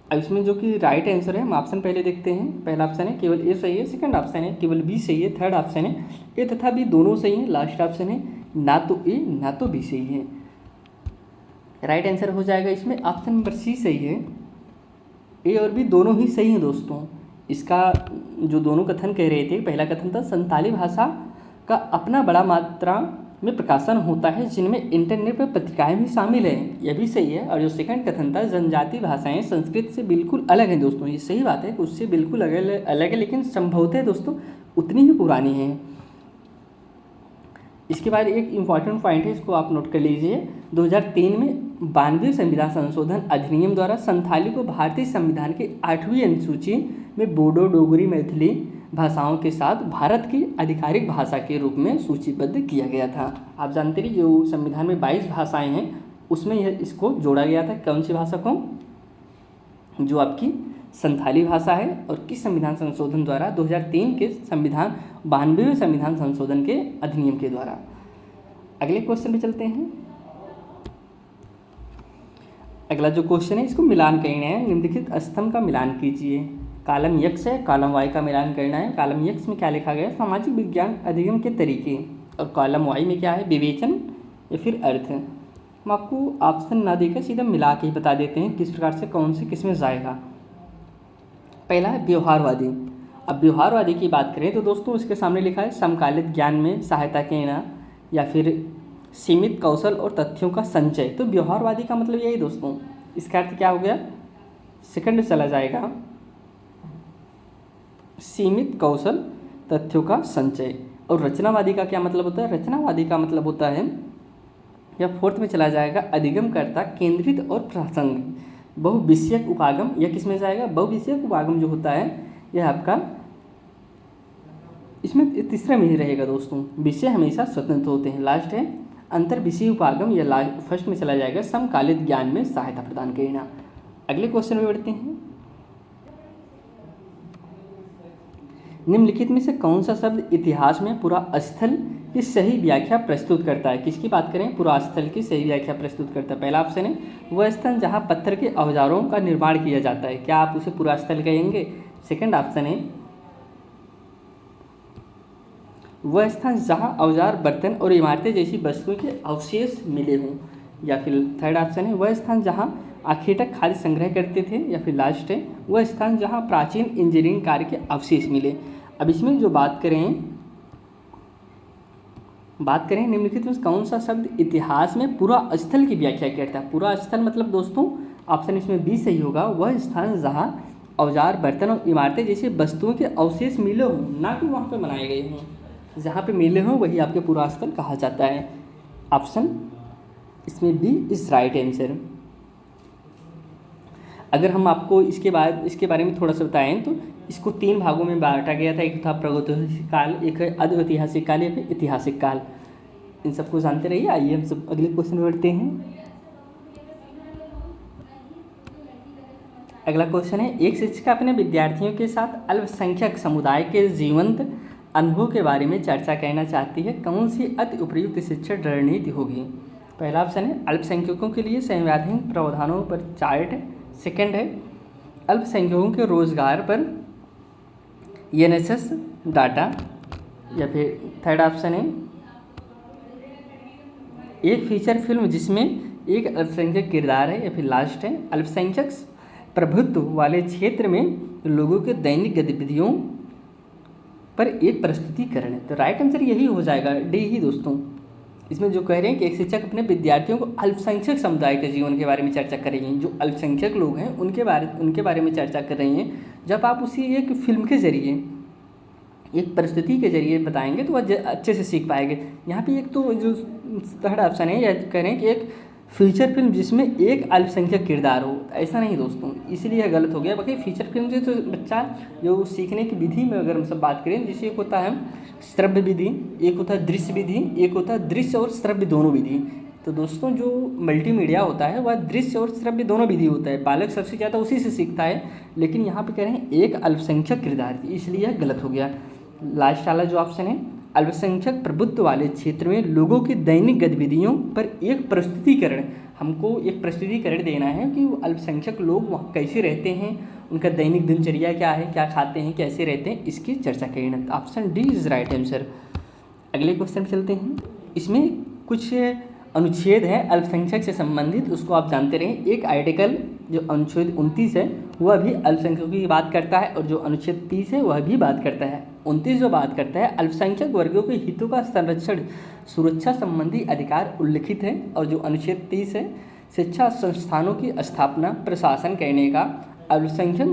अब इसमें जो कि राइट आंसर है, हम ऑप्शन पहले देखते हैं। पहला ऑप्शन है केवल ए सही है। सेकंड ऑप्शन है केवल बी सही है। थर्ड ऑप्शन है ए तथा बी दोनों सही हैं। लास्ट ऑप्शन है ना तो ए ना तो बी सही है। राइट आंसर हो जाएगा इसमें ऑप्शन नंबर सी सही है। ए और बी दोनों ही सही हैं दोस्तों। इसका जो दोनों कथन कह रहे थे, पहला कथन था संथाली भाषा का अपना बड़ा मात्रा में प्रकाशन होता है जिनमें इंटरनेट पर पत्रिकाएं भी शामिल हैं, यह भी सही है। और जो सेकंड कथन था जनजातीय भाषाएं संस्कृत से बिल्कुल अलग हैं दोस्तों, ये सही बात है कि उससे बिल्कुल अलग है लेकिन संभवतः दोस्तों उतनी ही पुरानी है। इसके बाद एक इम्पॉर्टेंट पॉइंट है, इसको आप नोट कर लीजिए। 2003 में 92वें संविधान संशोधन अधिनियम द्वारा संथाली को भारतीय संविधान की 8वीं अनुसूची में बोडो, डोगरी, मैथिली भाषाओं के साथ भारत की आधिकारिक भाषा के रूप में सूचीबद्ध किया गया था। आप जानते हैं जो संविधान में 22 भाषाएं हैं उसमें इसको जोड़ा गया था। कौन सी भाषा को? जो आपकी संथाली भाषा है। और किस संविधान संशोधन द्वारा? 2003 के 92वें संविधान संशोधन के अधिनियम के द्वारा। अगले क्वेश्चन पे चलते हैं। अगला जो क्वेश्चन है इसको मिलान करना है। निम्नलिखित स्तंभ का मिलान कीजिए। कॉलम यक्स है, कॉलम वाई का मिलान करना है। कॉलम यक्स में क्या लिखा गया है? सामाजिक विज्ञान अधिगम के तरीके। और कॉलम वाई में क्या है? विवेचन या फिर अर्थ। हम आपको ऑप्शन ना देकर सीधा मिला के ही बता देते हैं किस प्रकार से कौन से किस में जाएगा। पहला है व्यवहारवादी। अब व्यवहारवादी की बात करें तो दोस्तों इसके सामने लिखा है समकालिक ज्ञान में सहायता करना या फिर सीमित कौशल और तथ्यों का संचय। तो व्यवहारवादी का मतलब यही दोस्तों, इसका अर्थ क्या हो गया? सेकंड चला जाएगा, सीमित कौशल तथ्यों का संचय। और रचनावादी का क्या मतलब होता है? रचनावादी का मतलब होता है, या फोर्थ में चला जाएगा, अधिगमकर्ता केंद्रित और प्रासंगिक बहुविषयक उपागम। यह किस में जाएगा? बहुविषयक उपागम जो होता है यह आपका इसमें तीसरे में ही रहेगा दोस्तों। विषय हमेशा स्वतंत्र होते हैं। लास्ट है अंतर विषय उपागम, या फर्स्ट में चला जाएगा समकालिक ज्ञान में सहायता प्रदान करना। अगले क्वेश्चन में बढ़ते हैं। निम्नलिखित में से कौन सा शब्द इतिहास में पुरा स्थल की सही व्याख्या प्रस्तुत करता है? किसकी बात करें? पुरा स्थल की सही व्याख्या प्रस्तुत करता है। पहला ऑप्शन है वह स्थान जहां पत्थर के औजारों का निर्माण किया जाता है। क्या आप उसे पुरा स्थल कहेंगे? सेकंड ऑप्शन है वह स्थान जहां औजार, बर्तन और इमारतें जैसी वस्तुओं के अवशेष मिले हों। या फिर थर्ड ऑप्शन है वह स्थान जहां आखेटक खाद्य संग्रह करते थे। या फिर लास्ट है वह स्थान जहां प्राचीन इंजीनियरिंग कार्य के अवशेष मिले। अब इसमें जो बात करें निम्नलिखित में कौन सा शब्द इतिहास में पुरा स्थल की व्याख्या करता है? पुरा स्थल मतलब दोस्तों ऑप्शन इसमें बी सही होगा, वह स्थान जहां औजार, बर्तन और इमारतें जैसे वस्तुओं के अवशेष मिले हों, ना कि वहाँ पे बनाए गए हों। जहाँ पे मिले हों वही आपके पुरा स्थल कहा जाता है। ऑप्शन इसमें बी इज राइट आंसर। अगर हम आपको इसके बारे में थोड़ा सा बताएं तो इसको 3 भागों में बांटा गया था। एक था प्रागैतिहासिक काल, एक है अधैतिहासिक काल, या फिर ऐतिहासिक काल। इन सबको जानते रहिए। आइए हम सब अगले क्वेश्चन में बढ़ते हैं। अगला क्वेश्चन है एक शिक्षक अपने विद्यार्थियों के साथ अल्पसंख्यक समुदाय के जीवंत अनुभव के बारे में चर्चा करना चाहती है। कौन सी अति उपयुक्त शिक्षण रणनीति होगी? पहला ऑप्शन है अल्पसंख्यकों के लिए संवैधानिक प्रावधानों पर चार्ट। सेकंड है अल्पसंख्यकों के रोजगार पर एनएसएस डाटा। या फिर थर्ड ऑप्शन है एक फीचर फिल्म जिसमें एक अल्पसंख्यक किरदार है। या फिर लास्ट है अल्पसंख्यक प्रभुत्व वाले क्षेत्र में लोगों के दैनिक गतिविधियों पर एक प्रस्तुतिकरण है। तो राइट आंसर यही हो जाएगा, डी ही दोस्तों। इसमें जो कह रहे हैं कि एक शिक्षक अपने विद्यार्थियों को अल्पसंख्यक समुदाय के जीवन के बारे में चर्चा कर रही हैं, जो अल्पसंख्यक लोग हैं उनके बारे में चर्चा कर रही हैं। जब आप उसी एक फिल्म के जरिए, एक प्रस्तुति के जरिए बताएंगे तो वह अच्छे से सीख पाएंगे। यहाँ पे एक तो जो थर्ड ऑप्शन है या कह रहे हैं कि एक फीचर फिल्म जिसमें एक अल्पसंख्यक किरदार हो, ऐसा नहीं दोस्तों, इसलिए गलत हो गया। बाकी फीचर फिल्म से तो बच्चा जो सीखने की विधि में अगर हम सब बात करें, जैसे एक होता है श्रव्य विधि, एक होता है दृश्य विधि, एक होता है दृश्य और श्रव्य दोनों विधि। तो दोस्तों जो मल्टीमीडिया होता है वह दृश्य और श्रव्य दोनों विधि होता है। बालक सबसे ज़्यादा उसी से सीखता है, लेकिन यहाँ पे कह रहे हैं एक अल्पसंख्यक किरदार, इसलिए यह गलत हो गया। लास्ट वाला जो ऑप्शन है अल्पसंख्यक प्रभुत्व वाले क्षेत्र में लोगों की दैनिक गतिविधियों पर एक प्रस्तुतिकरण, हमको एक प्रस्तुतिकरण देना है कि अल्पसंख्यक लोग वहाँ कैसे रहते हैं, उनका दैनिक दिनचर्या क्या है, क्या खाते हैं, कैसे रहते हैं, इसकी चर्चा करना। Option D is right answer. अगले क्वेश्चन चलते हैं। इसमें कुछ अनुच्छेद है अल्पसंख्यक से संबंधित, उसको आप जानते रहें। एक आर्टिकल जो अनुच्छेद 29 है वह भी अल्पसंख्यकों की बात करता है, और जो अनुच्छेद 30 है वह भी बात करता है। 29 जो बात करता है अल्पसंख्यक वर्गों के हितों का संरक्षण, सुरक्षा संबंधी अधिकार उल्लिखित है। और जो अनुच्छेद 30 है शिक्षा संस्थानों की स्थापना, प्रशासन करने का अल्पसंख्यक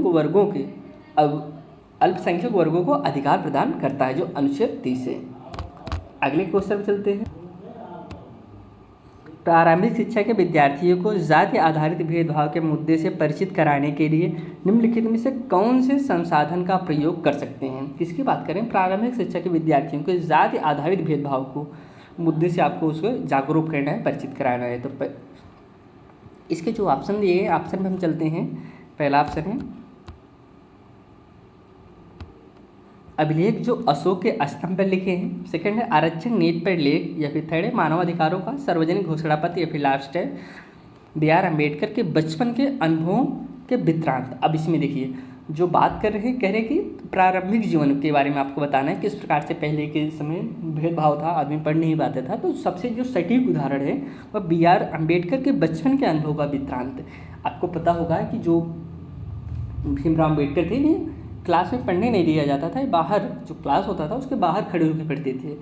वर्गों को अधिकार प्रदान करता है, जो अनुच्छेद 30 है। अगले क्वेश्चन चलते हैं। प्रारंभिक शिक्षा के विद्यार्थियों को जाति आधारित भेदभाव के मुद्दे से परिचित कराने के लिए निम्नलिखित में से कौन से संसाधन का प्रयोग कर सकते हैं? किसकी बात करें? प्रारंभिक शिक्षा के विद्यार्थियों को जाति आधारित भेदभाव को मुद्दे से आपको उसको जागरूक करना है, परिचित कराना है। तो इसके जो ऑप्शन दिए हैं, ऑप्शन में हम चलते हैं। पहला ऑप्शन है अभिलेख जो अशोक के स्तंभ पर लिखे हैं। सेकंड है आरक्षण नीति पर लेख। या फिर थर्ड है मानवाधिकारों का सार्वजनिक घोषणा पत्र। या फिर लास्ट है बी आर अम्बेडकर के बचपन के अनुभवों के वृत्तांत। अब इसमें देखिए जो बात कर रहे हैं, कह रहे हैं कि प्रारंभिक जीवन के बारे में आपको बताना है, किस प्रकार से पहले के समय भेदभाव था, आदमी पढ़ नहीं पाता था। तो सबसे जो सटीक उदाहरण है वह बी आर अम्बेडकर के बचपन के अनुभव का वृत्तांत। आपको पता होगा कि जो भीमराव अम्बेडकर थे इन्हें क्लास में पढ़ने नहीं दिया जाता था, बाहर जो क्लास होता था उसके बाहर खड़े होकर पढ़ते थे।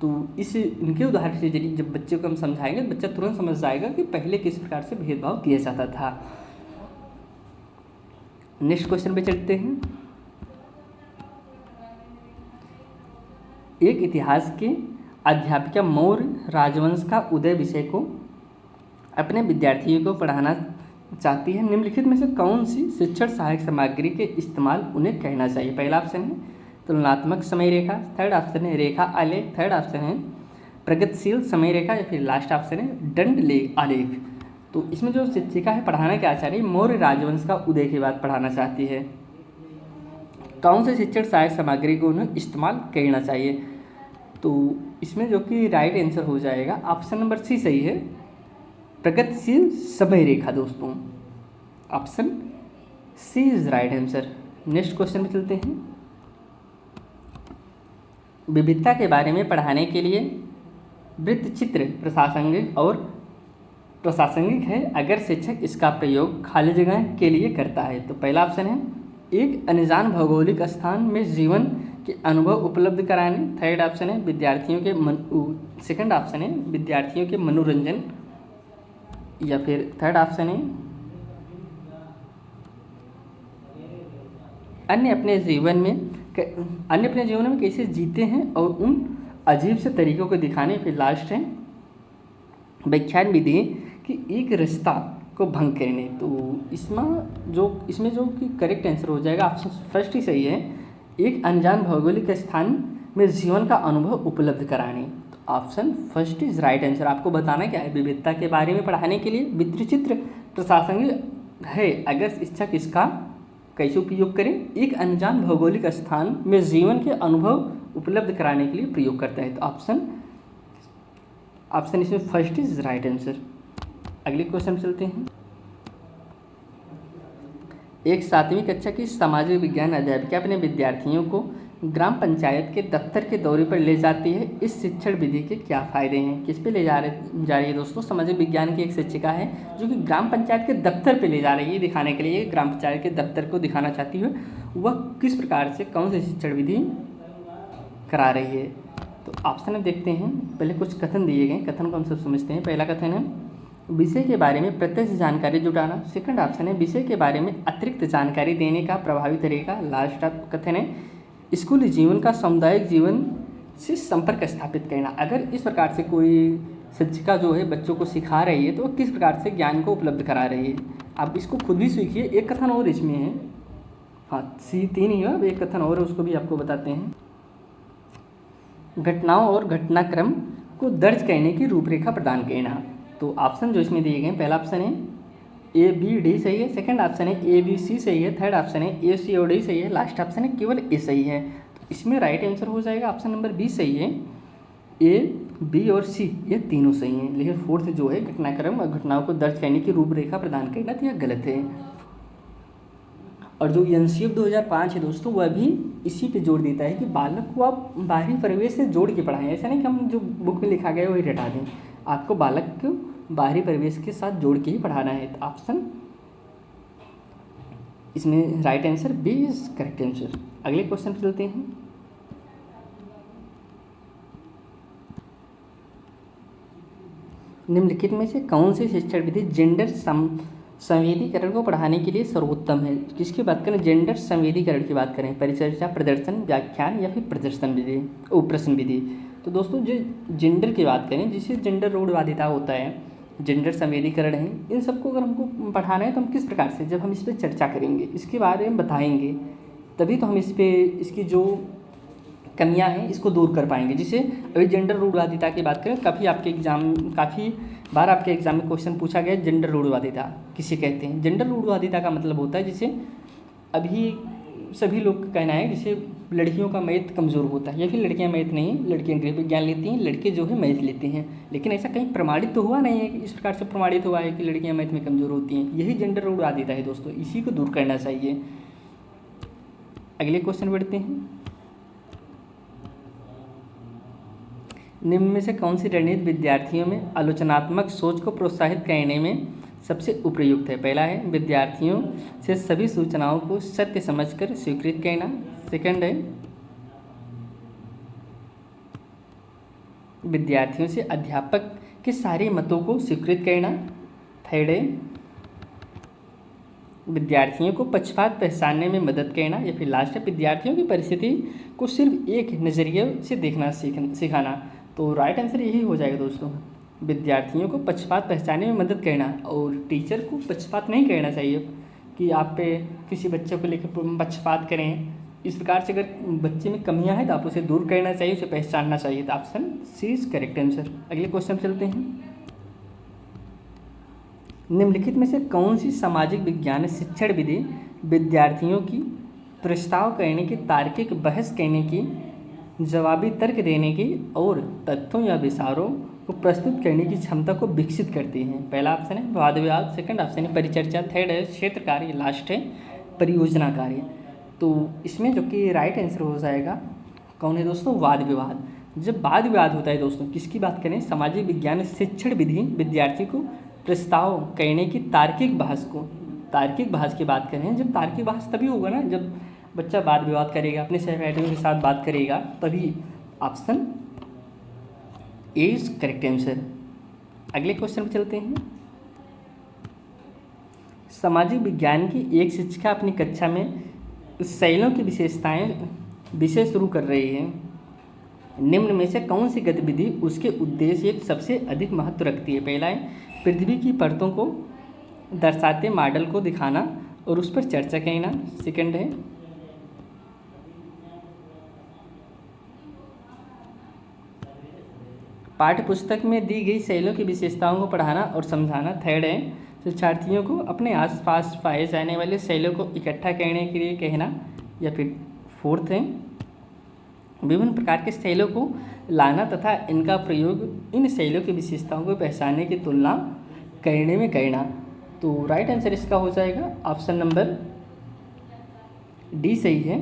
तो इस इनके उदाहरण से जरिए जब बच्चे को हम समझाएंगे, बच्चा तुरंत समझ जाएगा कि पहले किस प्रकार से भेदभाव किया जाता था। नेक्स्ट क्वेश्चन पे चलते हैं। एक इतिहास के अध्यापिका मौर्य राजवंश का उदय विषय को अपने विद्यार्थियों को पढ़ाना चाहती है। निम्नलिखित में से कौन सी शिक्षण सहायक सामग्री के इस्तेमाल उन्हें कहना चाहिए? पहला ऑप्शन है तुलनात्मक समय रेखा, थर्ड ऑप्शन है रेखा आलेख, थर्ड ऑप्शन है प्रगतिशील समय रेखा, या फिर लास्ट ऑप्शन है दंड आलेख। तो इसमें जो शिक्षिका है पढ़ाना क्या चाह रही है? मौर्य राजवंश का उदय के बाद पढ़ाना चाहती है। कौन से शिक्षण सहायक सामग्री को उन्हें इस्तेमाल करना चाहिए? तो इसमें जो कि राइट आंसर हो जाएगा ऑप्शन नंबर सी सही है, प्रगतिशील समय रेखा। दोस्तों option C is right answer. Next question में चलते हैं। विविधता के बारे में पढ़ाने के लिए वृत्तचित्र प्रशासनिक है अगर शिक्षक इसका प्रयोग खाली जगह के लिए करता है। तो पहला ऑप्शन है एक अनजान भौगोलिक स्थान में जीवन के अनुभव उपलब्ध कराने, थर्ड ऑप्शन है सेकंड ऑप्शन है विद्यार्थियों के मनोरंजन, या फिर थर्ड ऑप्शन है अन्य अपने जीवन में कैसे जीते हैं और उन अजीब से तरीकों को दिखाने। फिर लास्ट है व्याख्यान विधि कि एक रिश्ता को भंग करने। तो इसमें जो कि करेक्ट आंसर हो जाएगा ऑप्शन फर्स्ट ही सही है, एक अनजान भौगोलिक स्थान में जीवन का अनुभव उपलब्ध कराने। तो option first is right answer. आपको बताना क्या है? विविधता के बारे में पढ़ाने के लिए वृत्तचित्र प्रासंगिक है अगर शिक्षक इसका कैसे उपयोग करें? एक अनजान भौगोलिक स्थान में जीवन के अनुभव उपलब्ध कराने के लिए प्रयोग करता है। तो ऑप्शन इसमें फर्स्ट इज राइट आंसर। अगले क्वेश्चन चलते हैं। एक 7वीं कक्षा की सामाजिक विज्ञान अध्यापिका अपने विद्यार्थियों को ग्राम पंचायत के दफ्तर के दौरे पर ले जाती है। इस शिक्षण विधि के क्या फ़ायदे हैं? किस पे ले जा रही है दोस्तों? सामाजिक विज्ञान की एक शिक्षिका है जो कि ग्राम पंचायत के दफ्तर पे ले जा रही है दिखाने के लिए, ग्राम पंचायत के दफ्तर को दिखाना चाहती है वह किस प्रकार से कौन सी शिक्षण विधि करा रही है। तो ऑप्शन में देखते हैं। पहले कुछ कथन दिए गए, कथन को हम सब समझते हैं। पहला कथन है विषय के बारे में प्रत्यक्ष जानकारी जुटाना। सेकंड ऑप्शन है विषय के बारे में अतिरिक्त जानकारी देने का प्रभावी तरीका। लास्ट कथन है स्कूली जीवन का सामुदायिक जीवन से संपर्क स्थापित करना। अगर इस प्रकार से कोई शिक्षिका जो है बच्चों को सिखा रही है तो वो किस प्रकार से ज्ञान को उपलब्ध करा रही है, आप इसको खुद भी सीखिए। एक कथन और इसमें है, हाँ सी 3 ही है, अब एक कथन और है उसको भी आपको बताते हैं। घटनाओं और घटनाक्रम को दर्ज करने की रूपरेखा प्रदान करना। तो ऑप्शन जो इसमें दिए गए, पहला ऑप्शन है ए बी डी सही है, सेकंड ऑप्शन है ए बी सी सही है, थर्ड ऑप्शन है ए सी और डी सही है, लास्ट ऑप्शन है केवल ए सही है। तो इसमें राइट आंसर हो जाएगा ऑप्शन नंबर बी सही है, ए बी और सी ये तीनों सही हैं। लेकिन फोर्थ जो है घटनाक्रम और घटनाओं को दर्ज करने की रूपरेखा प्रदान करना तो यह गलत है। और जो एनसीएफ 2005 है दोस्तों वह भी इसी पे जोर देता है कि बालक को आप बाहरी परिवेश से जोड़ के पढ़ाएं। ऐसा नहीं कि हम जो बुक में लिखा गया है वही रटा दें, आपको बालक को बाहरी परिवेश के साथ जोड़ के ही पढ़ाना है। तो ऑप्शन इसमें right answer B is correct answer. अगले क्वेश्चन पे चलते हैं। निम्नलिखित में से कौन सी शिक्षण विधि जेंडर संवेदीकरण को पढ़ाने के लिए सर्वोत्तम है? किसकी बात करें? जेंडर संवेदीकरण की बात करें, परिचर्चा, प्रदर्शन, व्याख्यान या फिर प्रश्न विधि। तो दोस्तों जो जेंडर की बात करें, जिसे जेंडर रूढ़वादिता होता है, जेंडर संवेदीकरण है, इन सबको अगर हमको पढ़ाना है तो हम किस प्रकार से, जब हम इस पर चर्चा करेंगे, इसके बारे में बताएंगे, तभी तो हम इसकी जो कमियां हैं इसको दूर कर पाएंगे। जिसे अभी जेंडर रूढ़वादिता की बात करें, काफ़ी बार आपके एग्जाम में क्वेश्चन पूछा गया जेंडर रूढ़वादिता किसे कहते हैं। जेंडर रूढ़वादिता का मतलब होता है जिसे अभी सभी लोग का कहना है जैसे लड़कियों का मैथ कमज़ोर होता है, या फिर लड़कियां मैथ नहीं, लड़कियां गृह विज्ञान लेती हैं, लड़के जो है मैथ लेते हैं। लेकिन ऐसा कहीं प्रमाणित तो हुआ नहीं है कि इस प्रकार से प्रमाणित हुआ है कि लड़कियां मैथ में कमज़ोर होती हैं। यही जेंडर रोल उड़ा देता है दोस्तों, इसी को दूर करना चाहिए। अगले क्वेश्चन बढ़ते हैं। निम्न में से कौन सी रणनीति विद्यार्थियों में आलोचनात्मक सोच को प्रोत्साहित करने में सबसे उपयुक्त है? पहला है विद्यार्थियों से सभी सूचनाओं को सत्य समझकर स्वीकृत करना। सेकंड है विद्यार्थियों से अध्यापक के सारे मतों को स्वीकृत करना। थर्ड है विद्यार्थियों को पक्षपात पहचानने में मदद करना। या फिर लास्ट है विद्यार्थियों की परिस्थिति को सिर्फ एक नज़रिए से देखना सिखाना। तो राइट आंसर यही हो जाएगा दोस्तों, विद्यार्थियों को पक्षपात पहचानने में मदद करना। और टीचर को पक्षपात नहीं करना चाहिए कि आप पे किसी बच्चे को लेकर पक्षपात करें। इस प्रकार से अगर बच्चे में कमियां हैं तो आप उसे दूर करना चाहिए, उसे पहचानना चाहिए। तो option C is correct answer. अगले क्वेश्चन चलते हैं। निम्नलिखित में से कौन सी सामाजिक विज्ञान शिक्षण विधि विद्यार्थियों की प्रस्ताव करने की, तार्किक बहस करने की, जवाबी तर्क देने की और तथ्यों या विचारों को प्रस्तुत करने की क्षमता को विकसित करती हैं? पहला ऑप्शन है वाद विवाद, सेकंड ऑप्शन है परिचर्चा, थर्ड है क्षेत्र कार्य, लास्ट है परियोजना कार्य। तो इसमें जो कि राइट आंसर हो जाएगा कौन है दोस्तों? वाद विवाद। जब वाद विवाद होता है दोस्तों, किसकी बात करें? सामाजिक विज्ञान शिक्षण विधि विद्यार्थी को प्रस्ताव करने की तार्किक बहस की बात करें। जब तार्किक बहस तभी होगा ना जब बच्चा वाद विवाद करेगा, अपने सहपाठियों के साथ बात करेगा, तभी। Option A is correct answer. अगले क्वेश्चन पर चलते हैं। सामाजिक विज्ञान की एक शिक्षिका अपनी कक्षा में शैलियों की विषय शुरू कर रही है। निम्न में से कौन सी गतिविधि उसके उद्देश्य सबसे अधिक महत्व रखती है? पहला है पृथ्वी की परतों को दर्शाते मॉडल को दिखाना और उस पर चर्चा करना। सेकंड है पाठ्य पुस्तक में दी गई शैलियों की विशेषताओं को पढ़ाना और समझाना। थर्ड है शिक्षार्थियों को अपने आसपास पाए जाने वाले शैलियों को इकट्ठा करने के लिए कहना। या फिर फोर्थ है विभिन्न प्रकार के शैलियों को लाना तथा इनका प्रयोग इन शैलियों की विशेषताओं को पहचानने की तुलना करने में करना। तो राइट आंसर इसका हो जाएगा ऑप्शन नंबर डी सही है।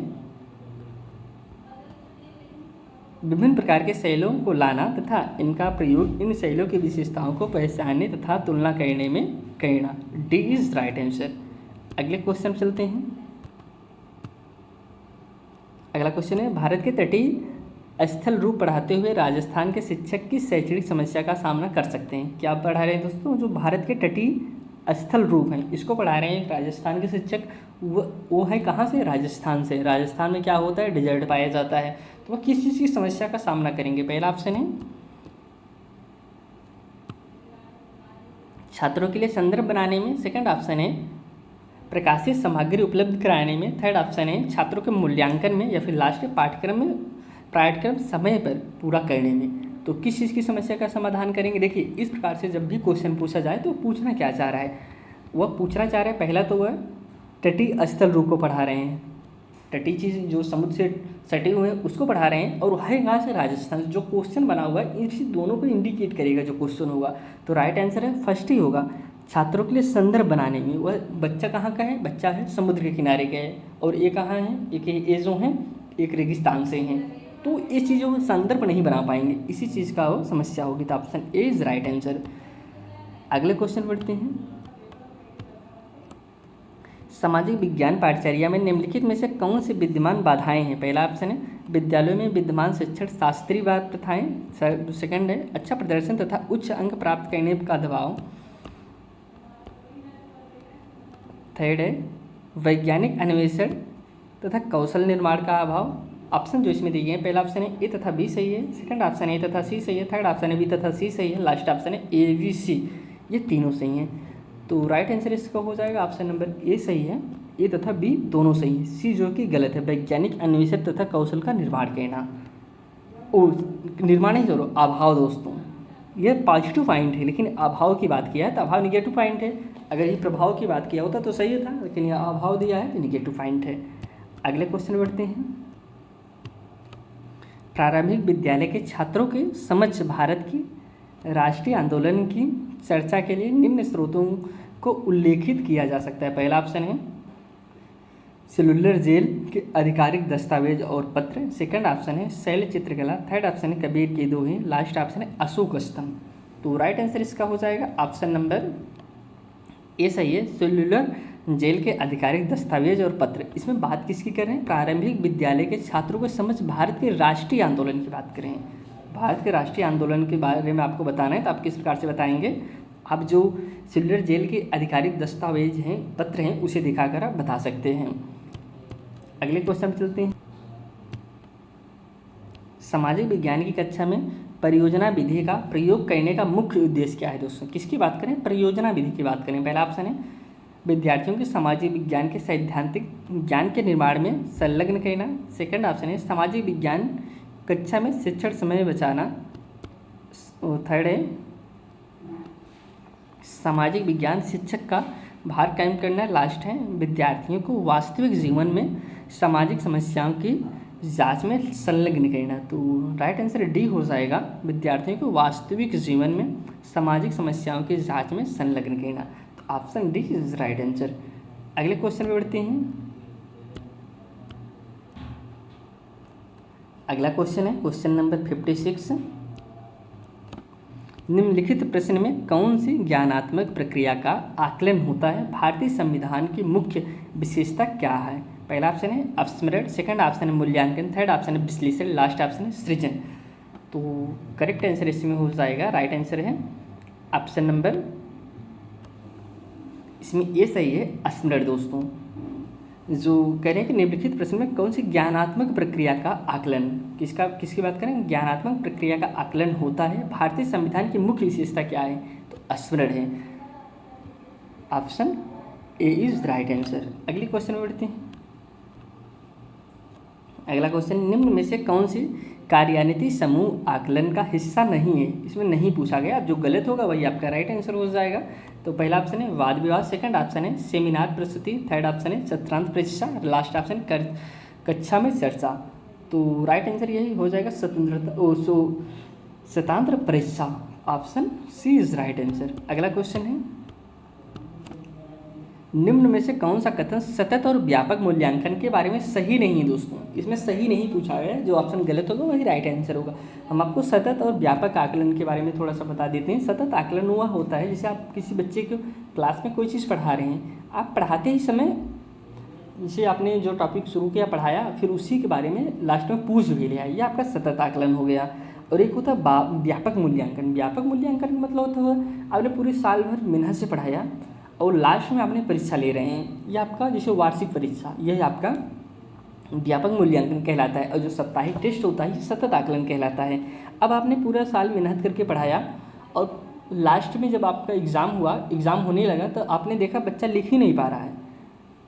विभिन्न प्रकार के शैलियों को लाना तथा इनका प्रयोग इन शैलियों की विशेषताओं को पहचानने तथा तुलना करने में करना। D is right answer. अगले क्वेश्चन चलते हैं। अगला क्वेश्चन है भारत के तटीय स्थल रूप पढ़ाते हुए राजस्थान के शिक्षक किस शैक्षणिक समस्या का सामना कर सकते हैं? क्या आप पढ़ा रहे हैं दोस्तों? जो भारत के तटीय स्थल रूप हैं इसको पढ़ा रहे हैं राजस्थान के शिक्षक। वो है कहाँ से? राजस्थान से। राजस्थान में क्या होता है? डिजर्ट पाया जाता है। तो वह किस चीज़ की समस्या का सामना करेंगे? पहला ऑप्शन है छात्रों के लिए संदर्भ बनाने में। सेकंड ऑप्शन है प्रकाशित सामग्री उपलब्ध कराने में। थर्ड ऑप्शन है छात्रों के मूल्यांकन में। या फिर लास्ट पाठ्यक्रम समय पर पूरा करने में। तो किस चीज़ की समस्या का समाधान करेंगे? देखिए इस प्रकार से जब भी क्वेश्चन पूछा जाए तो पूछना क्या चाह रहा है? वह पूछना चाह रहा है पहला तो वह तटीय स्थल रूप को पढ़ा रहे हैं, तटीय चीज़ जो समुद्र से सटे हुए हैं उसको पढ़ा रहे हैं, और है कहाँ से? राजस्थान। जो क्वेश्चन बना हुआ है इसी दोनों को इंडिकेट करेगा जो क्वेश्चन होगा। तो राइट आंसर है फर्स्ट ही होगा, छात्रों के लिए संदर्भ बनाने में। वह बच्चा कहाँ का है? बच्चा है समुद्र के किनारे का है, और ये कहाँ है? ये जो हैं एक रेगिस्तान से हैं। तो इस चीज़ों को संदर्भ नहीं बना पाएंगे, इसी चीज़ का वो समस्या होगी। तो option A is right answer. अगले क्वेश्चन पढ़ते हैं। सामाजिक विज्ञान पाठचर्या में निम्नलिखित में से कौन सी विद्यमान बाधाएं हैं? पहला ऑप्शन है विद्यालयों में विद्यमान शिक्षण शास्त्रीय प्रथाएं। सेकंड है अच्छा प्रदर्शन तथा उच्च अंक प्राप्त करने का दबाव। थर्ड है वैज्ञानिक अन्वेषण तथा कौशल निर्माण का अभाव। ऑप्शन जो इसमें दिए गए हैं पहला ऑप्शन है ए तथा बी सही है, सेकंड ऑप्शन है ए तथा सी सही है, थर्ड ऑप्शन है बी तथा सी सही है, लास्ट ऑप्शन है ए बी सी, ये तीनों सही हैं। तो राइट आंसर इसका हो जाएगा ऑप्शन नंबर ए सही है, ए तथा बी दोनों सही है, सी जो कि गलत है वैज्ञानिक अन्वेषण तथा कौशल का निर्माण करना। और निर्माण ही करो अभाव दोस्तों, यह पॉजिटिव पॉइंट है, लेकिन अभाव की बात किया है तो अभाव निगेटिव पॉइंट है। अगर ये प्रभाव की बात किया होता तो सही था, लेकिन यह अभाव दिया है तो निगेटिव पॉइंट है। अगले क्वेश्चन बढ़ते हैं। प्रारंभिक विद्यालय के छात्रों के समक्ष भारत की राष्ट्रीय आंदोलन की चर्चा के लिए निम्न स्रोतों को उल्लेखित किया जा सकता है। पहला ऑप्शन है सेलुलर जेल के आधिकारिक दस्तावेज और पत्र, सेकंड ऑप्शन है शैल चित्रकला, थर्ड ऑप्शन है कबीर की दोहे, लास्ट ऑप्शन है अशोक स्तंभ। तो राइट आंसर इसका हो जाएगा ऑप्शन नंबर ए सही है, सेलुलर जेल के आधिकारिक दस्तावेज और पत्र। इसमें बात किसकी कर रहे हैं? प्रारंभिक विद्यालय के छात्रों को समझ भारत के राष्ट्रीय आंदोलन की बात करें। भारत के राष्ट्रीय आंदोलन के बारे में आपको बताना है तो आप किस प्रकार से बताएंगे? आप जो सेलुलर जेल के आधिकारिक दस्तावेज हैं, पत्र हैं, उसे दिखाकर आप बता सकते हैं। अगले क्वेश्चन चलते हैं। सामाजिक विज्ञान की कक्षा में परियोजना विधि का प्रयोग करने का मुख्य उद्देश्य क्या है दोस्तों? किसकी बात करें? परियोजना विधि की बात करें। पहला ऑप्शन है विद्यार्थियों के सामाजिक विज्ञान के सैद्धांतिक ज्ञान के निर्माण में संलग्न करना, सेकंड ऑप्शन है सामाजिक विज्ञान कक्षा में शिक्षण समय बचाना, थर्ड है सामाजिक विज्ञान शिक्षक का भार कम करना, लास्ट है विद्यार्थियों को वास्तविक जीवन में सामाजिक समस्याओं की जांच में संलग्न करना। तो राइट आंसर डी हो जाएगा, विद्यार्थियों को वास्तविक जीवन में सामाजिक समस्याओं की जांच में संलग्न करना। तो option D is right answer. अगले क्वेश्चन में बढ़ते हैं। अगला क्वेश्चन है क्वेश्चन नंबर 56। निम्नलिखित प्रश्न में कौन सी ज्ञानात्मक प्रक्रिया का आकलन होता है? भारतीय संविधान की मुख्य विशेषता क्या है? पहला ऑप्शन है अपस्मरण, सेकंड ऑप्शन है मूल्यांकन, थर्ड ऑप्शन है विश्लेषण, लास्ट ऑप्शन है सृजन। तो करेक्ट आंसर इसमें हो जाएगा, राइट आंसर है ऑप्शन नंबर, इसमें ए सही है अपस्मरण। दोस्तों जो कह रहे हैं कि निम्नलिखित प्रश्न में कौन सी ज्ञानात्मक प्रक्रिया का आकलन, किसकी बात करें? ज्ञानात्मक प्रक्रिया का आकलन होता है, भारतीय संविधान की मुख्य विशेषता क्या है? तो अपस्मरण है, option A is right answer. अगले क्वेश्चन में बढ़ते हैं। अगला क्वेश्चन, निम्न में से कौन सी कार्यान्विति समूह आकलन का हिस्सा नहीं है? इसमें नहीं पूछा गया, जो गलत होगा वही आपका राइट आंसर हो जाएगा। तो पहला ऑप्शन है वाद विवाद, सेकंड ऑप्शन है सेमिनार प्रस्तुति, थर्ड ऑप्शन है सत्रांत परीक्षा, लास्ट ऑप्शन कक्षा में चर्चा। तो राइट आंसर यही हो जाएगा स्वतंत्र परीक्षा, option C is right answer. अगला क्वेश्चन है, निम्न में से कौन सा कथन सतत और व्यापक मूल्यांकन के बारे में सही नहीं है? दोस्तों इसमें सही नहीं पूछा गया है, जो ऑप्शन गलत होगा वही राइट आंसर होगा। हम आपको सतत और व्यापक आकलन के बारे में थोड़ा सा बता देते हैं। सतत आकलन हुआ होता है जैसे आप किसी बच्चे को क्लास में कोई चीज़ पढ़ा रहे हैं, आप पढ़ाते ही समय जैसे आपने जो टॉपिक शुरू किया पढ़ाया, फिर उसी के बारे में लास्ट में पूछ भी लिया, ये आपका सतत आकलन हो गया। और एक होता है व्यापक मूल्यांकन। व्यापक मूल्यांकन का मतलब होता है आपने पूरे साल भर मेहनत से पढ़ाया और लास्ट में आपने परीक्षा ले रहे हैं, ये आपका जैसे वार्षिक परीक्षा, यह आपका व्यापक मूल्यांकन कहलाता है। और जो साप्ताहिक टेस्ट होता है ये सतत आकलन कहलाता है। अब आपने पूरा साल मेहनत करके पढ़ाया और लास्ट में जब आपका एग्ज़ाम हुआ, एग्ज़ाम होने लगा तो आपने देखा बच्चा लिख ही नहीं पा रहा है,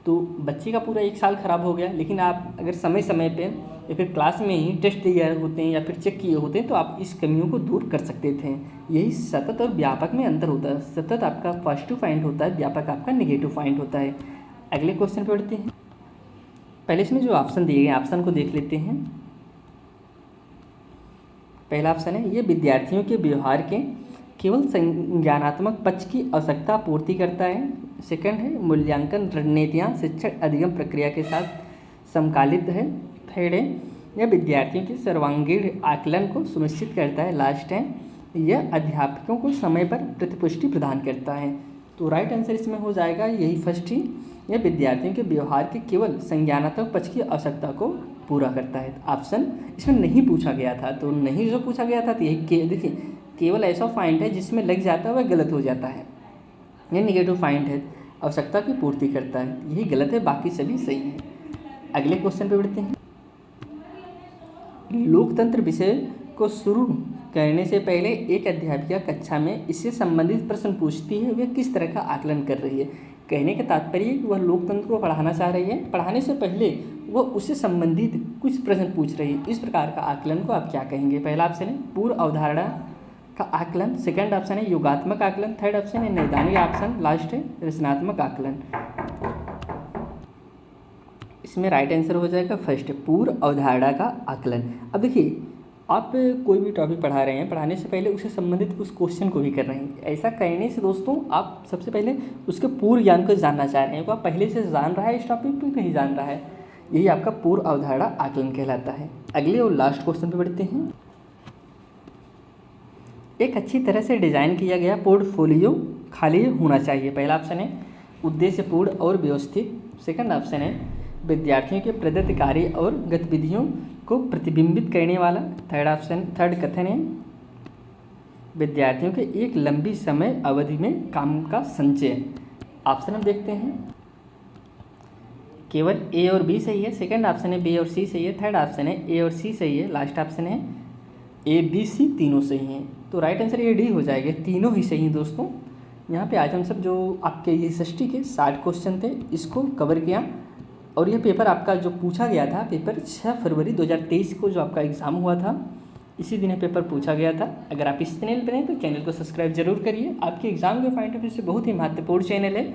तो बच्चे का पूरा एक साल ख़राब हो गया। लेकिन आप अगर समय समय पे या फिर क्लास में ही टेस्ट दिए होते हैं या फिर चेक किए होते हैं तो आप इस कमियों को दूर कर सकते थे। यही सतत और व्यापक में अंतर होता है। सतत आपका पॉजिटिव पॉइंट होता है, व्यापक आपका नेगेटिव पॉइंट होता है। अगले क्वेश्चन पे बढ़ते हैं। पहले इसमें जो ऑप्शन दिए गए ऑप्शन को देख लेते हैं। पहला ऑप्शन है ये विद्यार्थियों के व्यवहार के केवल संज्ञानात्मक पक्ष की आवश्यकता पूर्ति करता है। सेकंड है मूल्यांकन रणनीतियाँ शिक्षण अधिगम प्रक्रिया के साथ समकालित है। थर्ड है यह विद्यार्थियों के सर्वांगीण आकलन को सुनिश्चित करता है। लास्ट है यह अध्यापकों को समय पर प्रतिपुष्टि प्रदान करता है। तो राइट आंसर इसमें हो जाएगा यही फर्स्ट ही, यह विद्यार्थियों के व्यवहार के केवल संज्ञानात्मक पक्ष की आवश्यकता को पूरा करता है। ऑप्शन इसमें नहीं पूछा गया था, तो नहीं जो पूछा गया था तो यही देखिए केवल ऐसा पॉइंट है जिसमें लग जाता है वह गलत हो जाता है, यह निगेटिव पॉइंट है, आवश्यकता की पूर्ति करता है, यही गलत है, बाकी सभी सही है। अगले क्वेश्चन पे बढ़ते हैं। लोकतंत्र विषय को शुरू करने से पहले एक अध्यापिका कक्षा में इससे संबंधित प्रश्न पूछती है, वह किस तरह का आकलन कर रही है? कहने का तात्पर्य वह लोकतंत्र को पढ़ाना चाह रही है, पढ़ाने से पहले वह उससे संबंधित कुछ प्रश्न पूछ रही है। इस प्रकार का आकलन को आप क्या कहेंगे? पहला ऑप्शन है पूर्व अवधारणा का आकलन, सेकंड ऑप्शन है योगात्मक आकलन, थर्ड ऑप्शन है नैदानिक आकलन, लास्ट है रचनात्मक आकलन। इसमें राइट आंसर हो जाएगा फर्स्ट, पूर्व अवधारणा का आकलन। अब देखिए, आप कोई भी टॉपिक पढ़ा रहे हैं, पढ़ाने से पहले उससे संबंधित उस क्वेश्चन को भी कर रहे हैं। ऐसा करने से दोस्तों आप सबसे पहले उसके पूर्व ज्ञान को जानना चाह रहे हैं, तो आप पहले से जान रहा है इस टॉपिक पर नहीं जान रहा है, यही आपका पूर्व अवधारणा आकलन कहलाता है। अगले और लास्ट क्वेश्चन पे बढ़ते हैं। एक अच्छी तरह से डिजाइन किया गया पोर्टफोलियो खाली होना चाहिए। पहला ऑप्शन है उद्देश्यपूर्ण और व्यवस्थित। सेकंड ऑप्शन है विद्यार्थियों के प्रदत्त कार्य और गतिविधियों को प्रतिबिंबित करने वाला। थर्ड कथन है विद्यार्थियों के एक लंबी समय अवधि में काम का संचय। ऑप्शन हम देखते हैं, केवल ए और बी सही है। सेकंड ऑप्शन है बी और सी सही है। थर्ड ऑप्शन है ए और सी सही है। लास्ट ऑप्शन है ए बी सी तीनों सही हैं। तो राइट आंसर ये डी हो जाएगा, तीनों ही सही हैं दोस्तों। यहाँ पे आज हम सब जो आपके ये SST के 60 क्वेश्चन थे इसको कवर किया, और यह पेपर आपका जो पूछा गया था, पेपर 6 फरवरी 2023 को जो आपका एग्ज़ाम हुआ था, इसी दिन पेपर पूछा गया था। अगर आप इस चैनल पर हैं तो चैनल को सब्सक्राइब जरूर करिए, आपके एग्ज़ाम के पॉइंट ऑफ व्यू से बहुत ही महत्वपूर्ण चैनल है।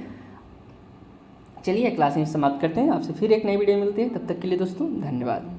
चलिए क्लास में समाप्त करते हैं, आपसे फिर एक नई वीडियो मिलती है, तब तक के लिए दोस्तों धन्यवाद।